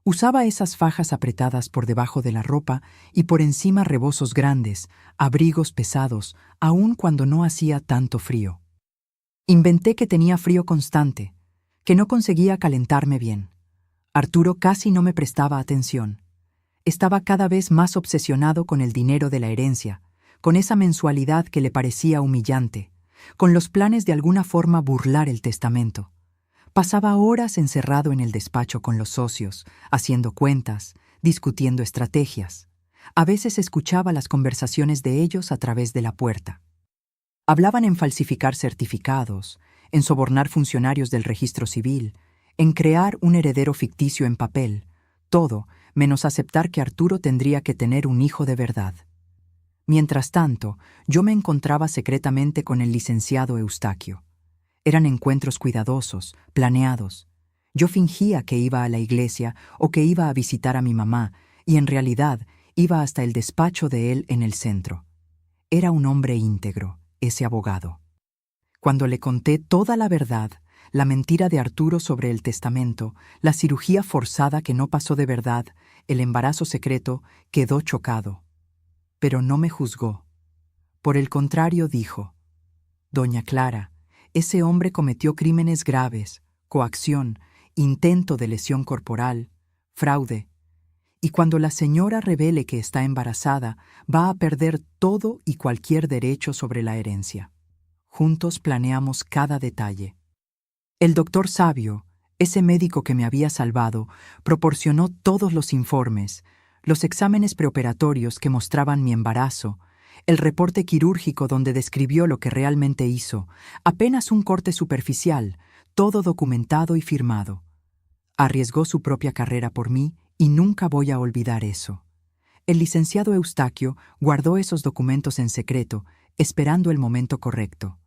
Usaba esas fajas apretadas por debajo de la ropa y por encima rebozos grandes, abrigos pesados, aun cuando no hacía tanto frío. Inventé que tenía frío constante, que no conseguía calentarme bien. Arturo casi no me prestaba atención. Estaba cada vez más obsesionado con el dinero de la herencia, con esa mensualidad que le parecía humillante, con los planes de alguna forma burlar el testamento. Pasaba horas encerrado en el despacho con los socios, haciendo cuentas, discutiendo estrategias. A veces escuchaba las conversaciones de ellos a través de la puerta. Hablaban en falsificar certificados, en sobornar funcionarios del registro civil, en crear un heredero ficticio en papel, todo menos aceptar que Arturo tendría que tener un hijo de verdad. Mientras tanto, yo me encontraba secretamente con el licenciado Eustaquio. Eran encuentros cuidadosos, planeados. Yo fingía que iba a la iglesia o que iba a visitar a mi mamá, y en realidad iba hasta el despacho de él en el centro. Era un hombre íntegro, ese abogado. Cuando le conté toda la verdad, la mentira de Arturo sobre el testamento, la cirugía forzada que no pasó de verdad, el embarazo secreto, quedó chocado. Pero no me juzgó. Por el contrario, dijo: Doña Clara, ese hombre cometió crímenes graves, coacción, intento de lesión corporal, fraude. Y cuando la señora revele que está embarazada, va a perder todo y cualquier derecho sobre la herencia. Juntos planeamos cada detalle. El doctor Sabio, ese médico que me había salvado, proporcionó todos los informes, los exámenes preoperatorios que mostraban mi embarazo, el reporte quirúrgico donde describió lo que realmente hizo, apenas un corte superficial, todo documentado y firmado. Arriesgó su propia carrera por mí y nunca voy a olvidar eso. El licenciado Eustaquio guardó esos documentos en secreto, esperando el momento correcto.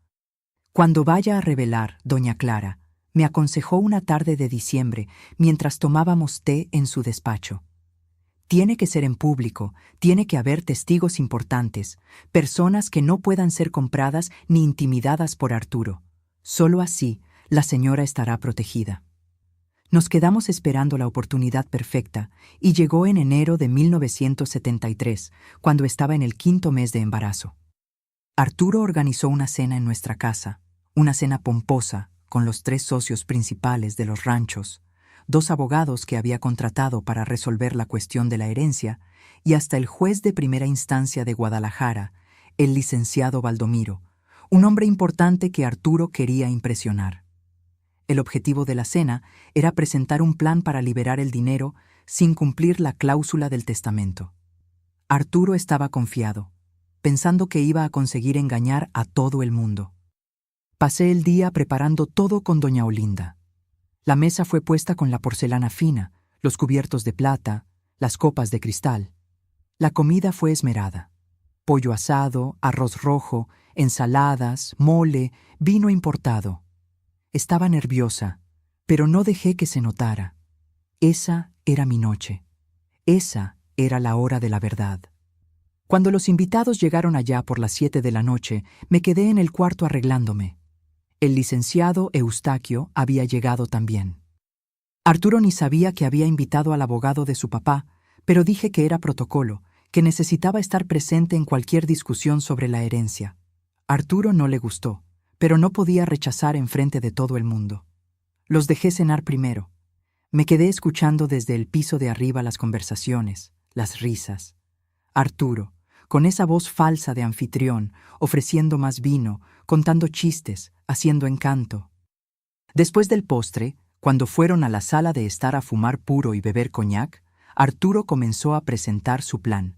Cuando vaya a revelar, doña Clara, me aconsejó una tarde de diciembre mientras tomábamos té en su despacho. Tiene que ser en público, tiene que haber testigos importantes, personas que no puedan ser compradas ni intimidadas por Arturo. Solo así, la señora estará protegida. Nos quedamos esperando la oportunidad perfecta y llegó en enero de 1973, cuando estaba en el 5º mes de embarazo. Arturo organizó una cena en nuestra casa, una cena pomposa, con los 3 socios principales de los ranchos, 2 abogados que había contratado para resolver la cuestión de la herencia, y hasta el juez de primera instancia de Guadalajara, el licenciado Baldomiro, un hombre importante que Arturo quería impresionar. El objetivo de la cena era presentar un plan para liberar el dinero sin cumplir la cláusula del testamento. Arturo estaba confiado, pensando que iba a conseguir engañar a todo el mundo. Pasé el día preparando todo con doña Olinda. La mesa fue puesta con la porcelana fina, los cubiertos de plata, las copas de cristal. La comida fue esmerada. Pollo asado, arroz rojo, ensaladas, mole, vino importado. Estaba nerviosa, pero no dejé que se notara. Esa era mi noche. Esa era la hora de la verdad. Cuando los invitados llegaron allá por las 7 de la noche, me quedé en el cuarto arreglándome. El licenciado Eustaquio había llegado también. Arturo ni sabía que había invitado al abogado de su papá, pero dije que era protocolo, que necesitaba estar presente en cualquier discusión sobre la herencia. Arturo no le gustó, pero no podía rechazar enfrente de todo el mundo. Los dejé cenar primero. Me quedé escuchando desde el piso de arriba las conversaciones, las risas. Arturo, con esa voz falsa de anfitrión, ofreciendo más vino, contando chistes, haciendo encanto. Después del postre, cuando fueron a la sala de estar a fumar puro y beber coñac, Arturo comenzó a presentar su plan.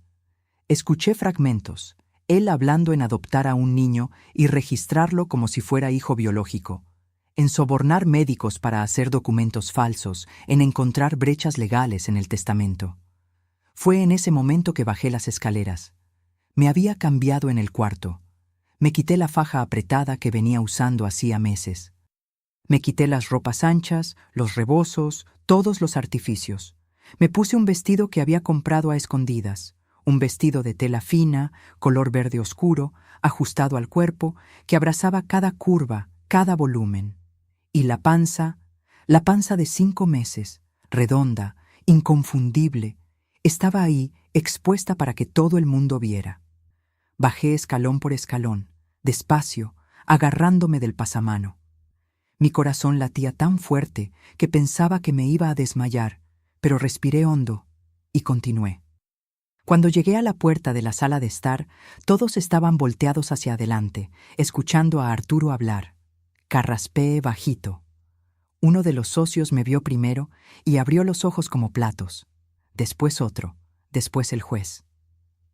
Escuché fragmentos, él hablando en adoptar a un niño y registrarlo como si fuera hijo biológico, en sobornar médicos para hacer documentos falsos, en encontrar brechas legales en el testamento. Fue en ese momento que bajé las escaleras. Me había cambiado en el cuarto. Me quité la faja apretada que venía usando hacía meses. Me quité las ropas anchas, los rebozos, todos los artificios. Me puse un vestido que había comprado a escondidas, un vestido de tela fina, color verde oscuro, ajustado al cuerpo, que abrazaba cada curva, cada volumen. Y la panza de 5 meses, redonda, inconfundible, estaba ahí expuesta para que todo el mundo viera. Bajé escalón por escalón, despacio, agarrándome del pasamano. Mi corazón latía tan fuerte que pensaba que me iba a desmayar, pero respiré hondo y continué. Cuando llegué a la puerta de la sala de estar, todos estaban volteados hacia adelante, escuchando a Arturo hablar. Carraspeé bajito. Uno de los socios me vio primero y abrió los ojos como platos. Después otro, después el juez.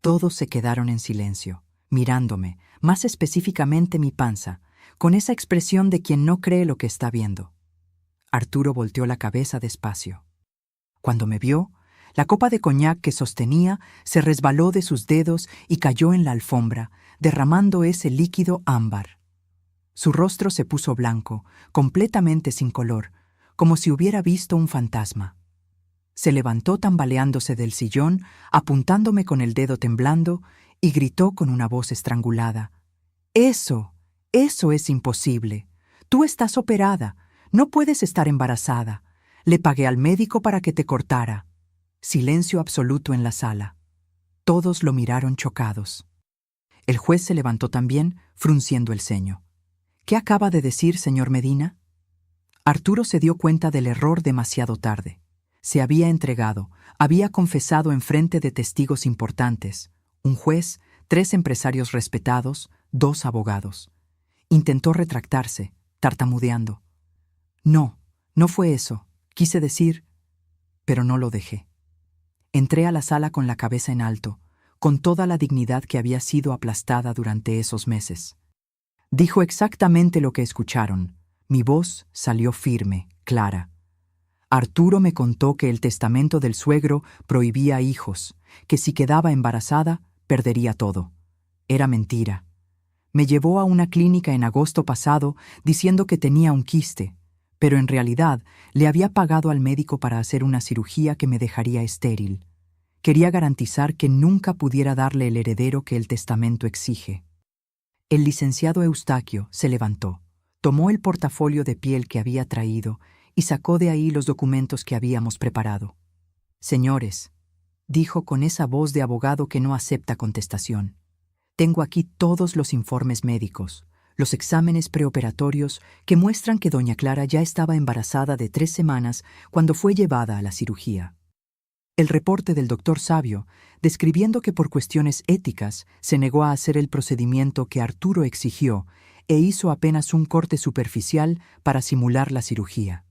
Todos se quedaron en silencio, mirándome, más específicamente mi panza, con esa expresión de quien no cree lo que está viendo. Arturo volteó la cabeza despacio. Cuando me vio, la copa de coñac que sostenía se resbaló de sus dedos y cayó en la alfombra, derramando ese líquido ámbar. Su rostro se puso blanco, completamente sin color, como si hubiera visto un fantasma. Se levantó tambaleándose del sillón, apuntándome con el dedo temblando, y gritó con una voz estrangulada: «¡Eso es imposible! Tú estás operada, no puedes estar embarazada. Le pagué al médico para que te cortara». Silencio absoluto en la sala. Todos lo miraron chocados. El juez se levantó también, frunciendo el ceño. «¿Qué acaba de decir, señor Medina?» Arturo se dio cuenta del error demasiado tarde. Se había entregado, había confesado en frente de testigos importantes, un juez, 3 empresarios respetados, 2 abogados. Intentó retractarse, tartamudeando. No fue eso, quise decir, pero no lo dejé. Entré a la sala con la cabeza en alto, con toda la dignidad que había sido aplastada durante esos meses. Dijo exactamente lo que escucharon. Mi voz salió firme, clara. Arturo me contó que el testamento del suegro prohibía hijos, que si quedaba embarazada, perdería todo. Era mentira. Me llevó a una clínica en agosto pasado diciendo que tenía un quiste, pero en realidad le había pagado al médico para hacer una cirugía que me dejaría estéril. Quería garantizar que nunca pudiera darle el heredero que el testamento exige. El licenciado Eustaquio se levantó, tomó el portafolio de piel que había traído y sacó de ahí los documentos que habíamos preparado. «Señores», dijo con esa voz de abogado que no acepta contestación, «tengo aquí todos los informes médicos, los exámenes preoperatorios que muestran que doña Clara ya estaba embarazada de 3 semanas cuando fue llevada a la cirugía. El reporte del doctor Sabio, describiendo que por cuestiones éticas se negó a hacer el procedimiento que Arturo exigió e hizo apenas un corte superficial para simular la cirugía.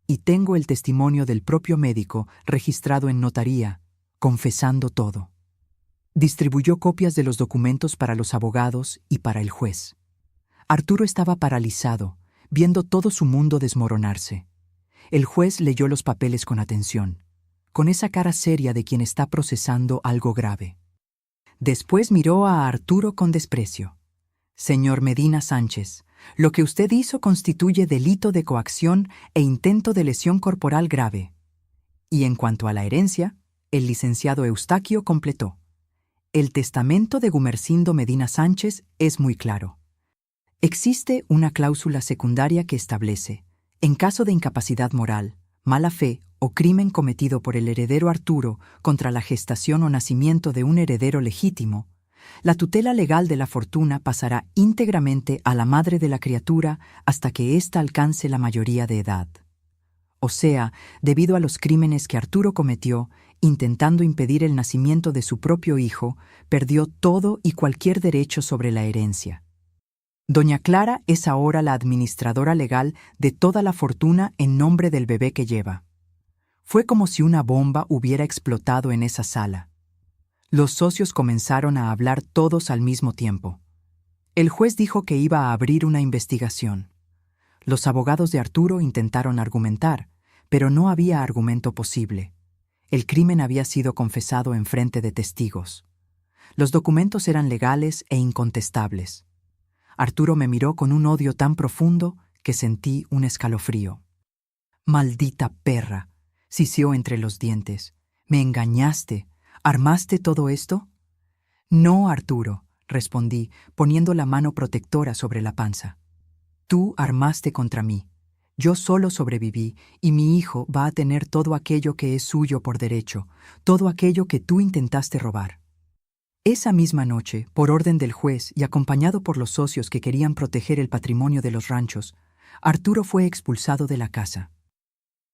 Y tengo el testimonio del propio médico registrado en notaría, confesando todo». Distribuyó copias de los documentos para los abogados y para el juez. Arturo estaba paralizado, viendo todo su mundo desmoronarse. El juez leyó los papeles con atención, con esa cara seria de quien está procesando algo grave. Después miró a Arturo con desprecio. Señor Medina Sánchez, lo que usted hizo constituye delito de coacción e intento de lesión corporal grave. Y en cuanto a la herencia, el licenciado Eustaquio completó. El testamento de Gumersindo Medina Sánchez es muy claro. Existe una cláusula secundaria que establece, en caso de incapacidad moral, mala fe o crimen cometido por el heredero Arturo contra la gestación o nacimiento de un heredero legítimo, la tutela legal de la fortuna pasará íntegramente a la madre de la criatura hasta que ésta alcance la mayoría de edad. O sea, debido a los crímenes que Arturo cometió, intentando impedir el nacimiento de su propio hijo, perdió todo y cualquier derecho sobre la herencia. Doña Clara es ahora la administradora legal de toda la fortuna en nombre del bebé que lleva. Fue como si una bomba hubiera explotado en esa sala. Los socios comenzaron a hablar todos al mismo tiempo. El juez dijo que iba a abrir una investigación. Los abogados de Arturo intentaron argumentar, pero no había argumento posible. El crimen había sido confesado en frente de testigos. Los documentos eran legales e incontestables. Arturo me miró con un odio tan profundo que sentí un escalofrío. «Maldita perra», sisió entre los dientes. «¿Me engañaste? ¿Armaste todo esto?» «No, Arturo», respondí, poniendo la mano protectora sobre la panza. «Tú armaste contra mí. Yo solo sobreviví y mi hijo va a tener todo aquello que es suyo por derecho, todo aquello que tú intentaste robar». Esa misma noche, por orden del juez y acompañado por los socios que querían proteger el patrimonio de los ranchos, Arturo fue expulsado de la casa.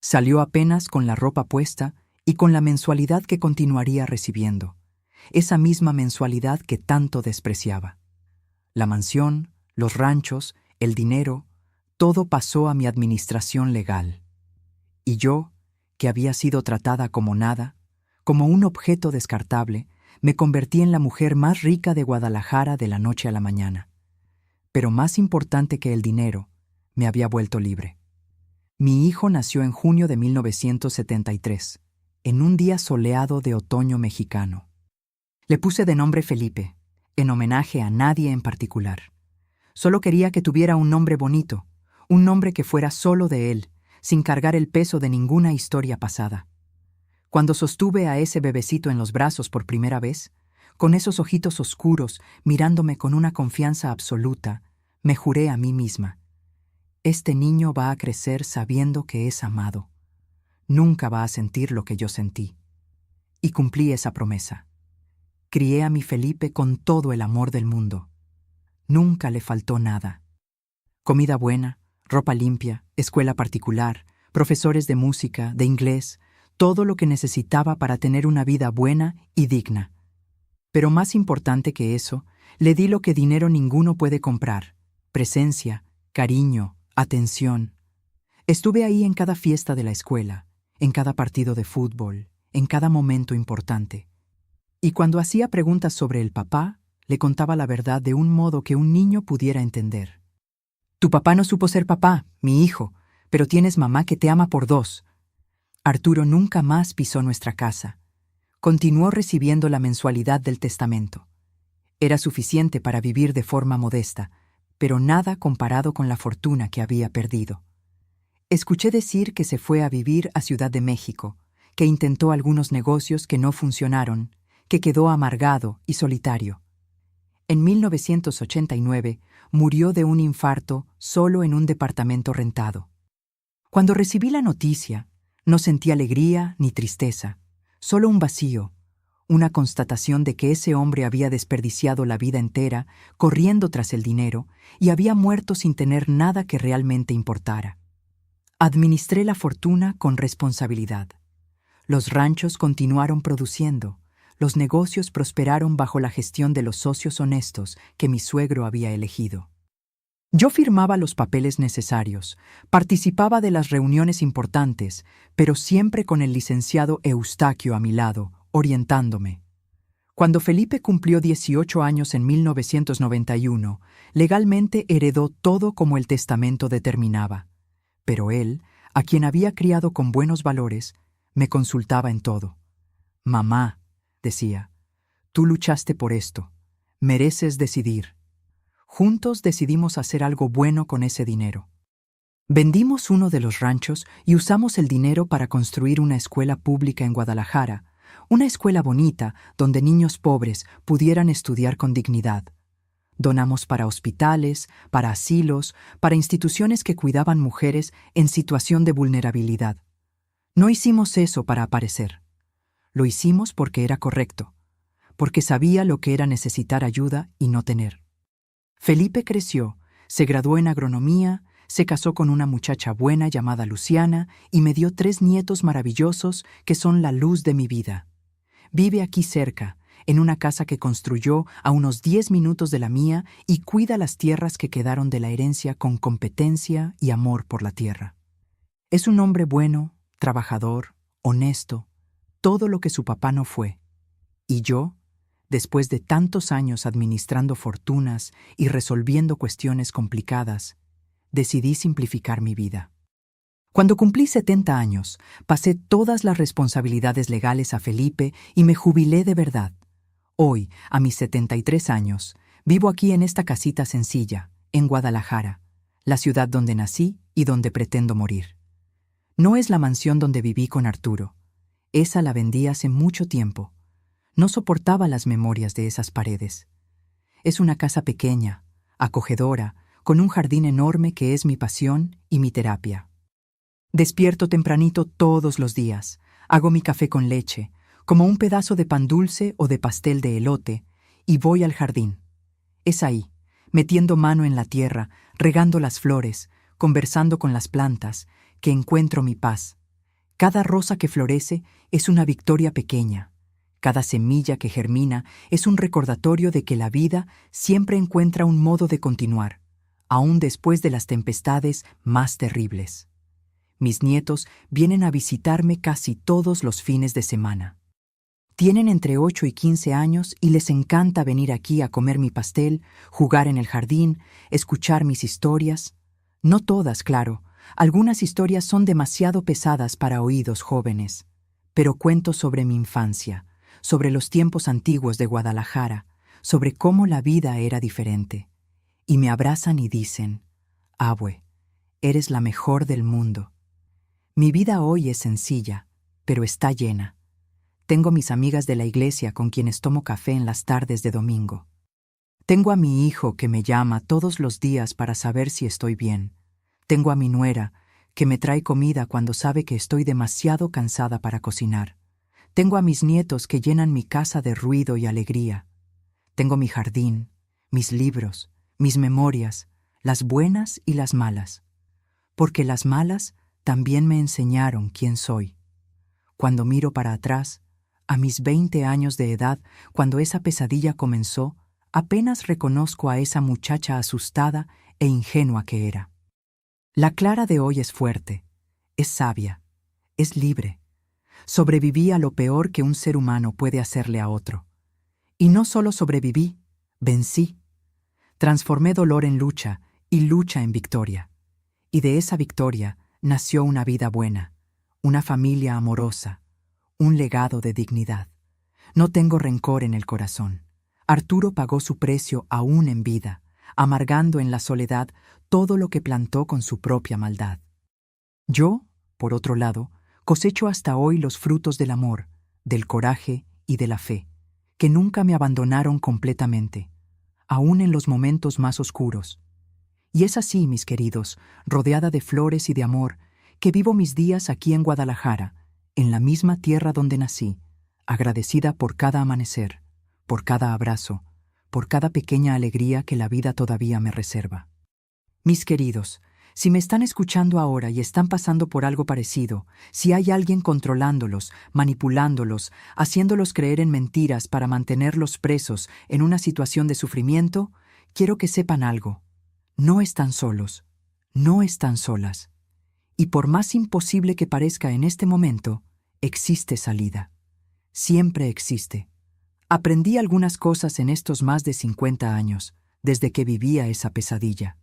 Salió apenas con la ropa puesta y con la mensualidad que continuaría recibiendo, esa misma mensualidad que tanto despreciaba. La mansión, los ranchos, el dinero, todo pasó a mi administración legal. Y yo, que había sido tratada como nada, como un objeto descartable, me convertí en la mujer más rica de Guadalajara de la noche a la mañana. Pero más importante que el dinero, me había vuelto libre. Mi hijo nació en junio de 1973, en un día soleado de otoño mexicano. Le puse de nombre Felipe, en homenaje a nadie en particular. Solo quería que tuviera un nombre bonito, un nombre que fuera solo de él, sin cargar el peso de ninguna historia pasada. Cuando sostuve a ese bebecito en los brazos por primera vez, con esos ojitos oscuros mirándome con una confianza absoluta, me juré a mí misma: este niño va a crecer sabiendo que es amado. Nunca va a sentir lo que yo sentí. Y cumplí esa promesa. Crié a mi Felipe con todo el amor del mundo. Nunca le faltó nada. Comida buena, ropa limpia, escuela particular, profesores de música, de inglés, todo lo que necesitaba para tener una vida buena y digna. Pero más importante que eso, le di lo que dinero ninguno puede comprar: presencia, cariño, atención. Estuve ahí en cada fiesta de la escuela, en cada partido de fútbol, en cada momento importante. Y cuando hacía preguntas sobre el papá, le contaba la verdad de un modo que un niño pudiera entender. «Tu papá no supo ser papá, mi hijo, pero tienes mamá que te ama por dos». Arturo nunca más pisó nuestra casa. Continuó recibiendo la mensualidad del testamento. Era suficiente para vivir de forma modesta, pero nada comparado con la fortuna que había perdido. Escuché decir que se fue a vivir a Ciudad de México, que intentó algunos negocios que no funcionaron, que quedó amargado y solitario. En 1989 murió de un infarto solo en un departamento rentado. Cuando recibí la noticia, no sentí alegría ni tristeza, solo un vacío, una constatación de que ese hombre había desperdiciado la vida entera corriendo tras el dinero y había muerto sin tener nada que realmente importara. Administré la fortuna con responsabilidad. Los ranchos continuaron produciendo, los negocios prosperaron bajo la gestión de los socios honestos que mi suegro había elegido. Yo firmaba los papeles necesarios, participaba de las reuniones importantes, pero siempre con el licenciado Eustaquio a mi lado, orientándome. Cuando Felipe cumplió 18 años en 1991, legalmente heredó todo como el testamento determinaba. Pero él, a quien había criado con buenos valores, me consultaba en todo. «Mamá», decía, «tú luchaste por esto. Mereces decidir». Juntos decidimos hacer algo bueno con ese dinero. Vendimos uno de los ranchos y usamos el dinero para construir una escuela pública en Guadalajara, una escuela bonita donde niños pobres pudieran estudiar con dignidad. Donamos para hospitales, para asilos, para instituciones que cuidaban mujeres en situación de vulnerabilidad. No hicimos eso para aparecer. Lo hicimos porque era correcto, porque sabía lo que era necesitar ayuda y no tener. Felipe creció, se graduó en agronomía, se casó con una muchacha buena llamada Luciana y me dio 3 nietos maravillosos que son la luz de mi vida. Vive aquí cerca, en una casa que construyó a unos 10 minutos de la mía y cuida las tierras que quedaron de la herencia con competencia y amor por la tierra. Es un hombre bueno, trabajador, honesto, todo lo que su papá no fue. Y yo, después de tantos años administrando fortunas y resolviendo cuestiones complicadas, decidí simplificar mi vida. Cuando cumplí 70 años, pasé todas las responsabilidades legales a Felipe y me jubilé de verdad. Hoy, a mis 73 años, vivo aquí en esta casita sencilla, en Guadalajara, la ciudad donde nací y donde pretendo morir. No es la mansión donde viví con Arturo. Esa la vendí hace mucho tiempo. No soportaba las memorias de esas paredes. Es una casa pequeña, acogedora, con un jardín enorme que es mi pasión y mi terapia. Despierto tempranito todos los días, hago mi café con leche, como un pedazo de pan dulce o de pastel de elote, y voy al jardín. Es ahí, metiendo mano en la tierra, regando las flores, conversando con las plantas, que encuentro mi paz. Cada rosa que florece es una victoria pequeña. Cada semilla que germina es un recordatorio de que la vida siempre encuentra un modo de continuar, aún después de las tempestades más terribles. Mis nietos vienen a visitarme casi todos los fines de semana. Tienen entre 8 y 15 años y les encanta venir aquí a comer mi pastel, jugar en el jardín, escuchar mis historias. No todas, claro. Algunas historias son demasiado pesadas para oídos jóvenes. Pero cuento sobre mi infancia, sobre los tiempos antiguos de Guadalajara, sobre cómo la vida era diferente. Y me abrazan y dicen, «Abue, eres la mejor del mundo». Mi vida hoy es sencilla, pero está llena. Tengo mis amigas de la iglesia con quienes tomo café en las tardes de domingo. Tengo a mi hijo que me llama todos los días para saber si estoy bien. Tengo a mi nuera que me trae comida cuando sabe que estoy demasiado cansada para cocinar. Tengo a mis nietos que llenan mi casa de ruido y alegría. Tengo mi jardín, mis libros, mis memorias, las buenas y las malas. Porque las malas también me enseñaron quién soy. Cuando miro para atrás, a mis 20 años de edad, cuando esa pesadilla comenzó, apenas reconozco a esa muchacha asustada e ingenua que era. La Clara de hoy es fuerte, es sabia, es libre. Sobreviví a lo peor que un ser humano puede hacerle a otro. Y no solo sobreviví, vencí. Transformé dolor en lucha y lucha en victoria. Y de esa victoria nació una vida buena, una familia amorosa, un legado de dignidad. No tengo rencor en el corazón. Arturo pagó su precio aún en vida, amargando en la soledad todo lo que plantó con su propia maldad. Yo, por otro lado, cosecho hasta hoy los frutos del amor, del coraje y de la fe, que nunca me abandonaron completamente, aún en los momentos más oscuros. Y es así, mis queridos, rodeada de flores y de amor, que vivo mis días aquí en Guadalajara, en la misma tierra donde nací, agradecida por cada amanecer, por cada abrazo, por cada pequeña alegría que la vida todavía me reserva. Mis queridos, si me están escuchando ahora y están pasando por algo parecido, si hay alguien controlándolos, manipulándolos, haciéndolos creer en mentiras para mantenerlos presos en una situación de sufrimiento, quiero que sepan algo. No están solos, no están solas. Y por más imposible que parezca en este momento, existe salida. Siempre existe. Aprendí algunas cosas en estos más de 50 años, desde que vivía esa pesadilla.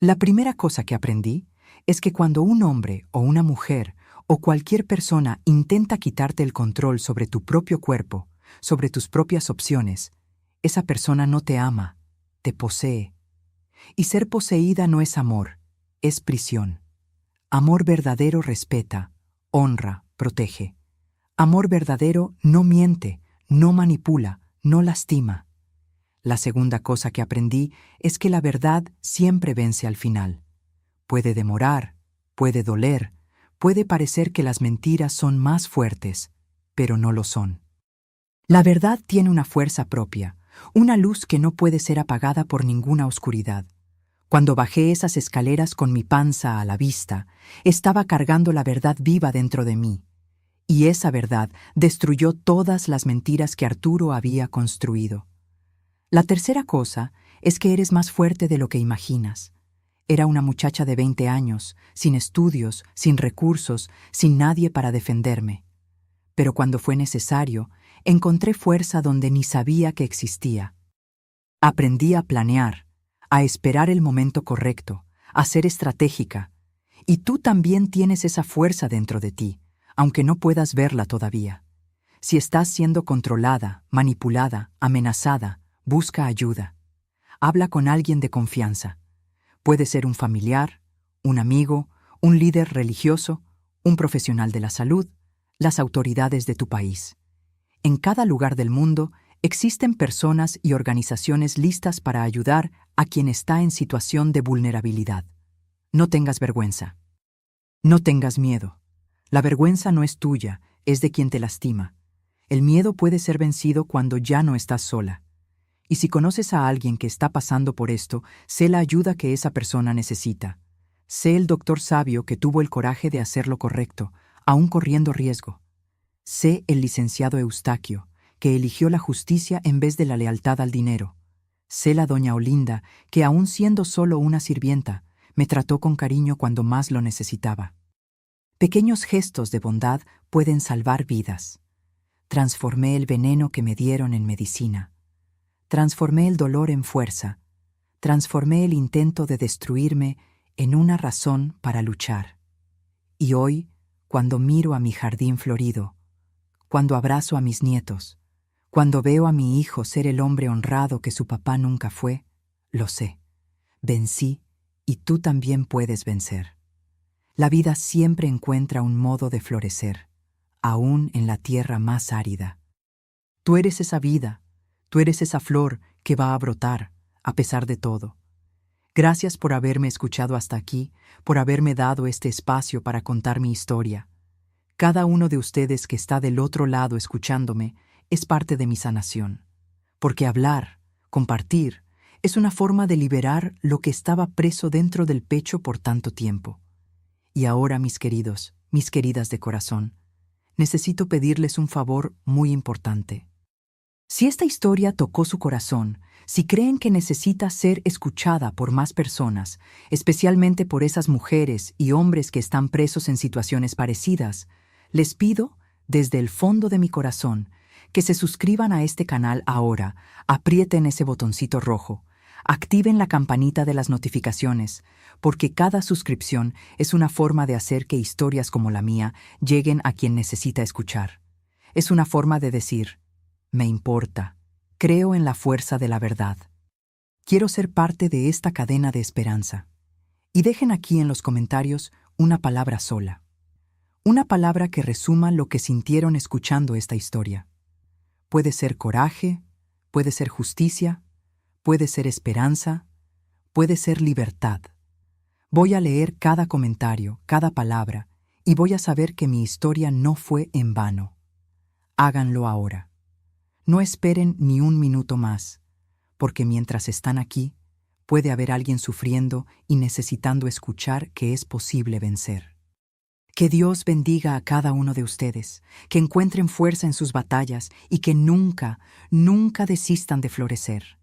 La primera cosa que aprendí es que cuando un hombre o una mujer o cualquier persona intenta quitarte el control sobre tu propio cuerpo, sobre tus propias opciones, esa persona no te ama, te posee. Y ser poseída no es amor, es prisión. Amor verdadero respeta, honra, protege. Amor verdadero no miente, no manipula, no lastima. La segunda cosa que aprendí es que la verdad siempre vence al final. Puede demorar, puede doler, puede parecer que las mentiras son más fuertes, pero no lo son. La verdad tiene una fuerza propia, una luz que no puede ser apagada por ninguna oscuridad. Cuando bajé esas escaleras con mi panza a la vista, estaba cargando la verdad viva dentro de mí. Y esa verdad destruyó todas las mentiras que Arturo había construido. La tercera cosa es que eres más fuerte de lo que imaginas. Era una muchacha de 20 años, sin estudios, sin recursos, sin nadie para defenderme. Pero cuando fue necesario, encontré fuerza donde ni sabía que existía. Aprendí a planear, a esperar el momento correcto, a ser estratégica. Y tú también tienes esa fuerza dentro de ti, aunque no puedas verla todavía. Si estás siendo controlada, manipulada, amenazada, busca ayuda. Habla con alguien de confianza. Puede ser un familiar, un amigo, un líder religioso, un profesional de la salud, las autoridades de tu país. En cada lugar del mundo existen personas y organizaciones listas para ayudar a quien está en situación de vulnerabilidad. No tengas vergüenza. No tengas miedo. La vergüenza no es tuya, es de quien te lastima. El miedo puede ser vencido cuando ya no estás sola. Y si conoces a alguien que está pasando por esto, sé la ayuda que esa persona necesita. Sé el doctor sabio que tuvo el coraje de hacer lo correcto, aún corriendo riesgo. Sé el licenciado Eustaquio, que eligió la justicia en vez de la lealtad al dinero. Sé la doña Olinda, que aún siendo solo una sirvienta, me trató con cariño cuando más lo necesitaba. Pequeños gestos de bondad pueden salvar vidas. Transformé el veneno que me dieron en medicina. Transformé el dolor en fuerza. Transformé el intento de destruirme en una razón para luchar. Y hoy, cuando miro a mi jardín florido, cuando abrazo a mis nietos, cuando veo a mi hijo ser el hombre honrado que su papá nunca fue, lo sé. Vencí y tú también puedes vencer. La vida siempre encuentra un modo de florecer, aún en la tierra más árida. Tú eres esa vida, tú eres esa flor que va a brotar, a pesar de todo. Gracias por haberme escuchado hasta aquí, por haberme dado este espacio para contar mi historia. Cada uno de ustedes que está del otro lado escuchándome es parte de mi sanación. Porque hablar, compartir, es una forma de liberar lo que estaba preso dentro del pecho por tanto tiempo. Y ahora, mis queridos, mis queridas de corazón, necesito pedirles un favor muy importante. Si esta historia tocó su corazón, si creen que necesita ser escuchada por más personas, especialmente por esas mujeres y hombres que están presos en situaciones parecidas, les pido, desde el fondo de mi corazón, que se suscriban a este canal ahora, aprieten ese botoncito rojo, activen la campanita de las notificaciones, porque cada suscripción es una forma de hacer que historias como la mía lleguen a quien necesita escuchar. Es una forma de decir, me importa, creo en la fuerza de la verdad. Quiero ser parte de esta cadena de esperanza. Y dejen aquí en los comentarios una palabra sola. Una palabra que resuma lo que sintieron escuchando esta historia. Puede ser coraje, puede ser justicia, puede ser esperanza, puede ser libertad. Voy a leer cada comentario, cada palabra, y voy a saber que mi historia no fue en vano. Háganlo ahora. No esperen ni un minuto más, porque mientras están aquí, puede haber alguien sufriendo y necesitando escuchar que es posible vencer. Que Dios bendiga a cada uno de ustedes, que encuentren fuerza en sus batallas y que nunca, nunca desistan de florecer.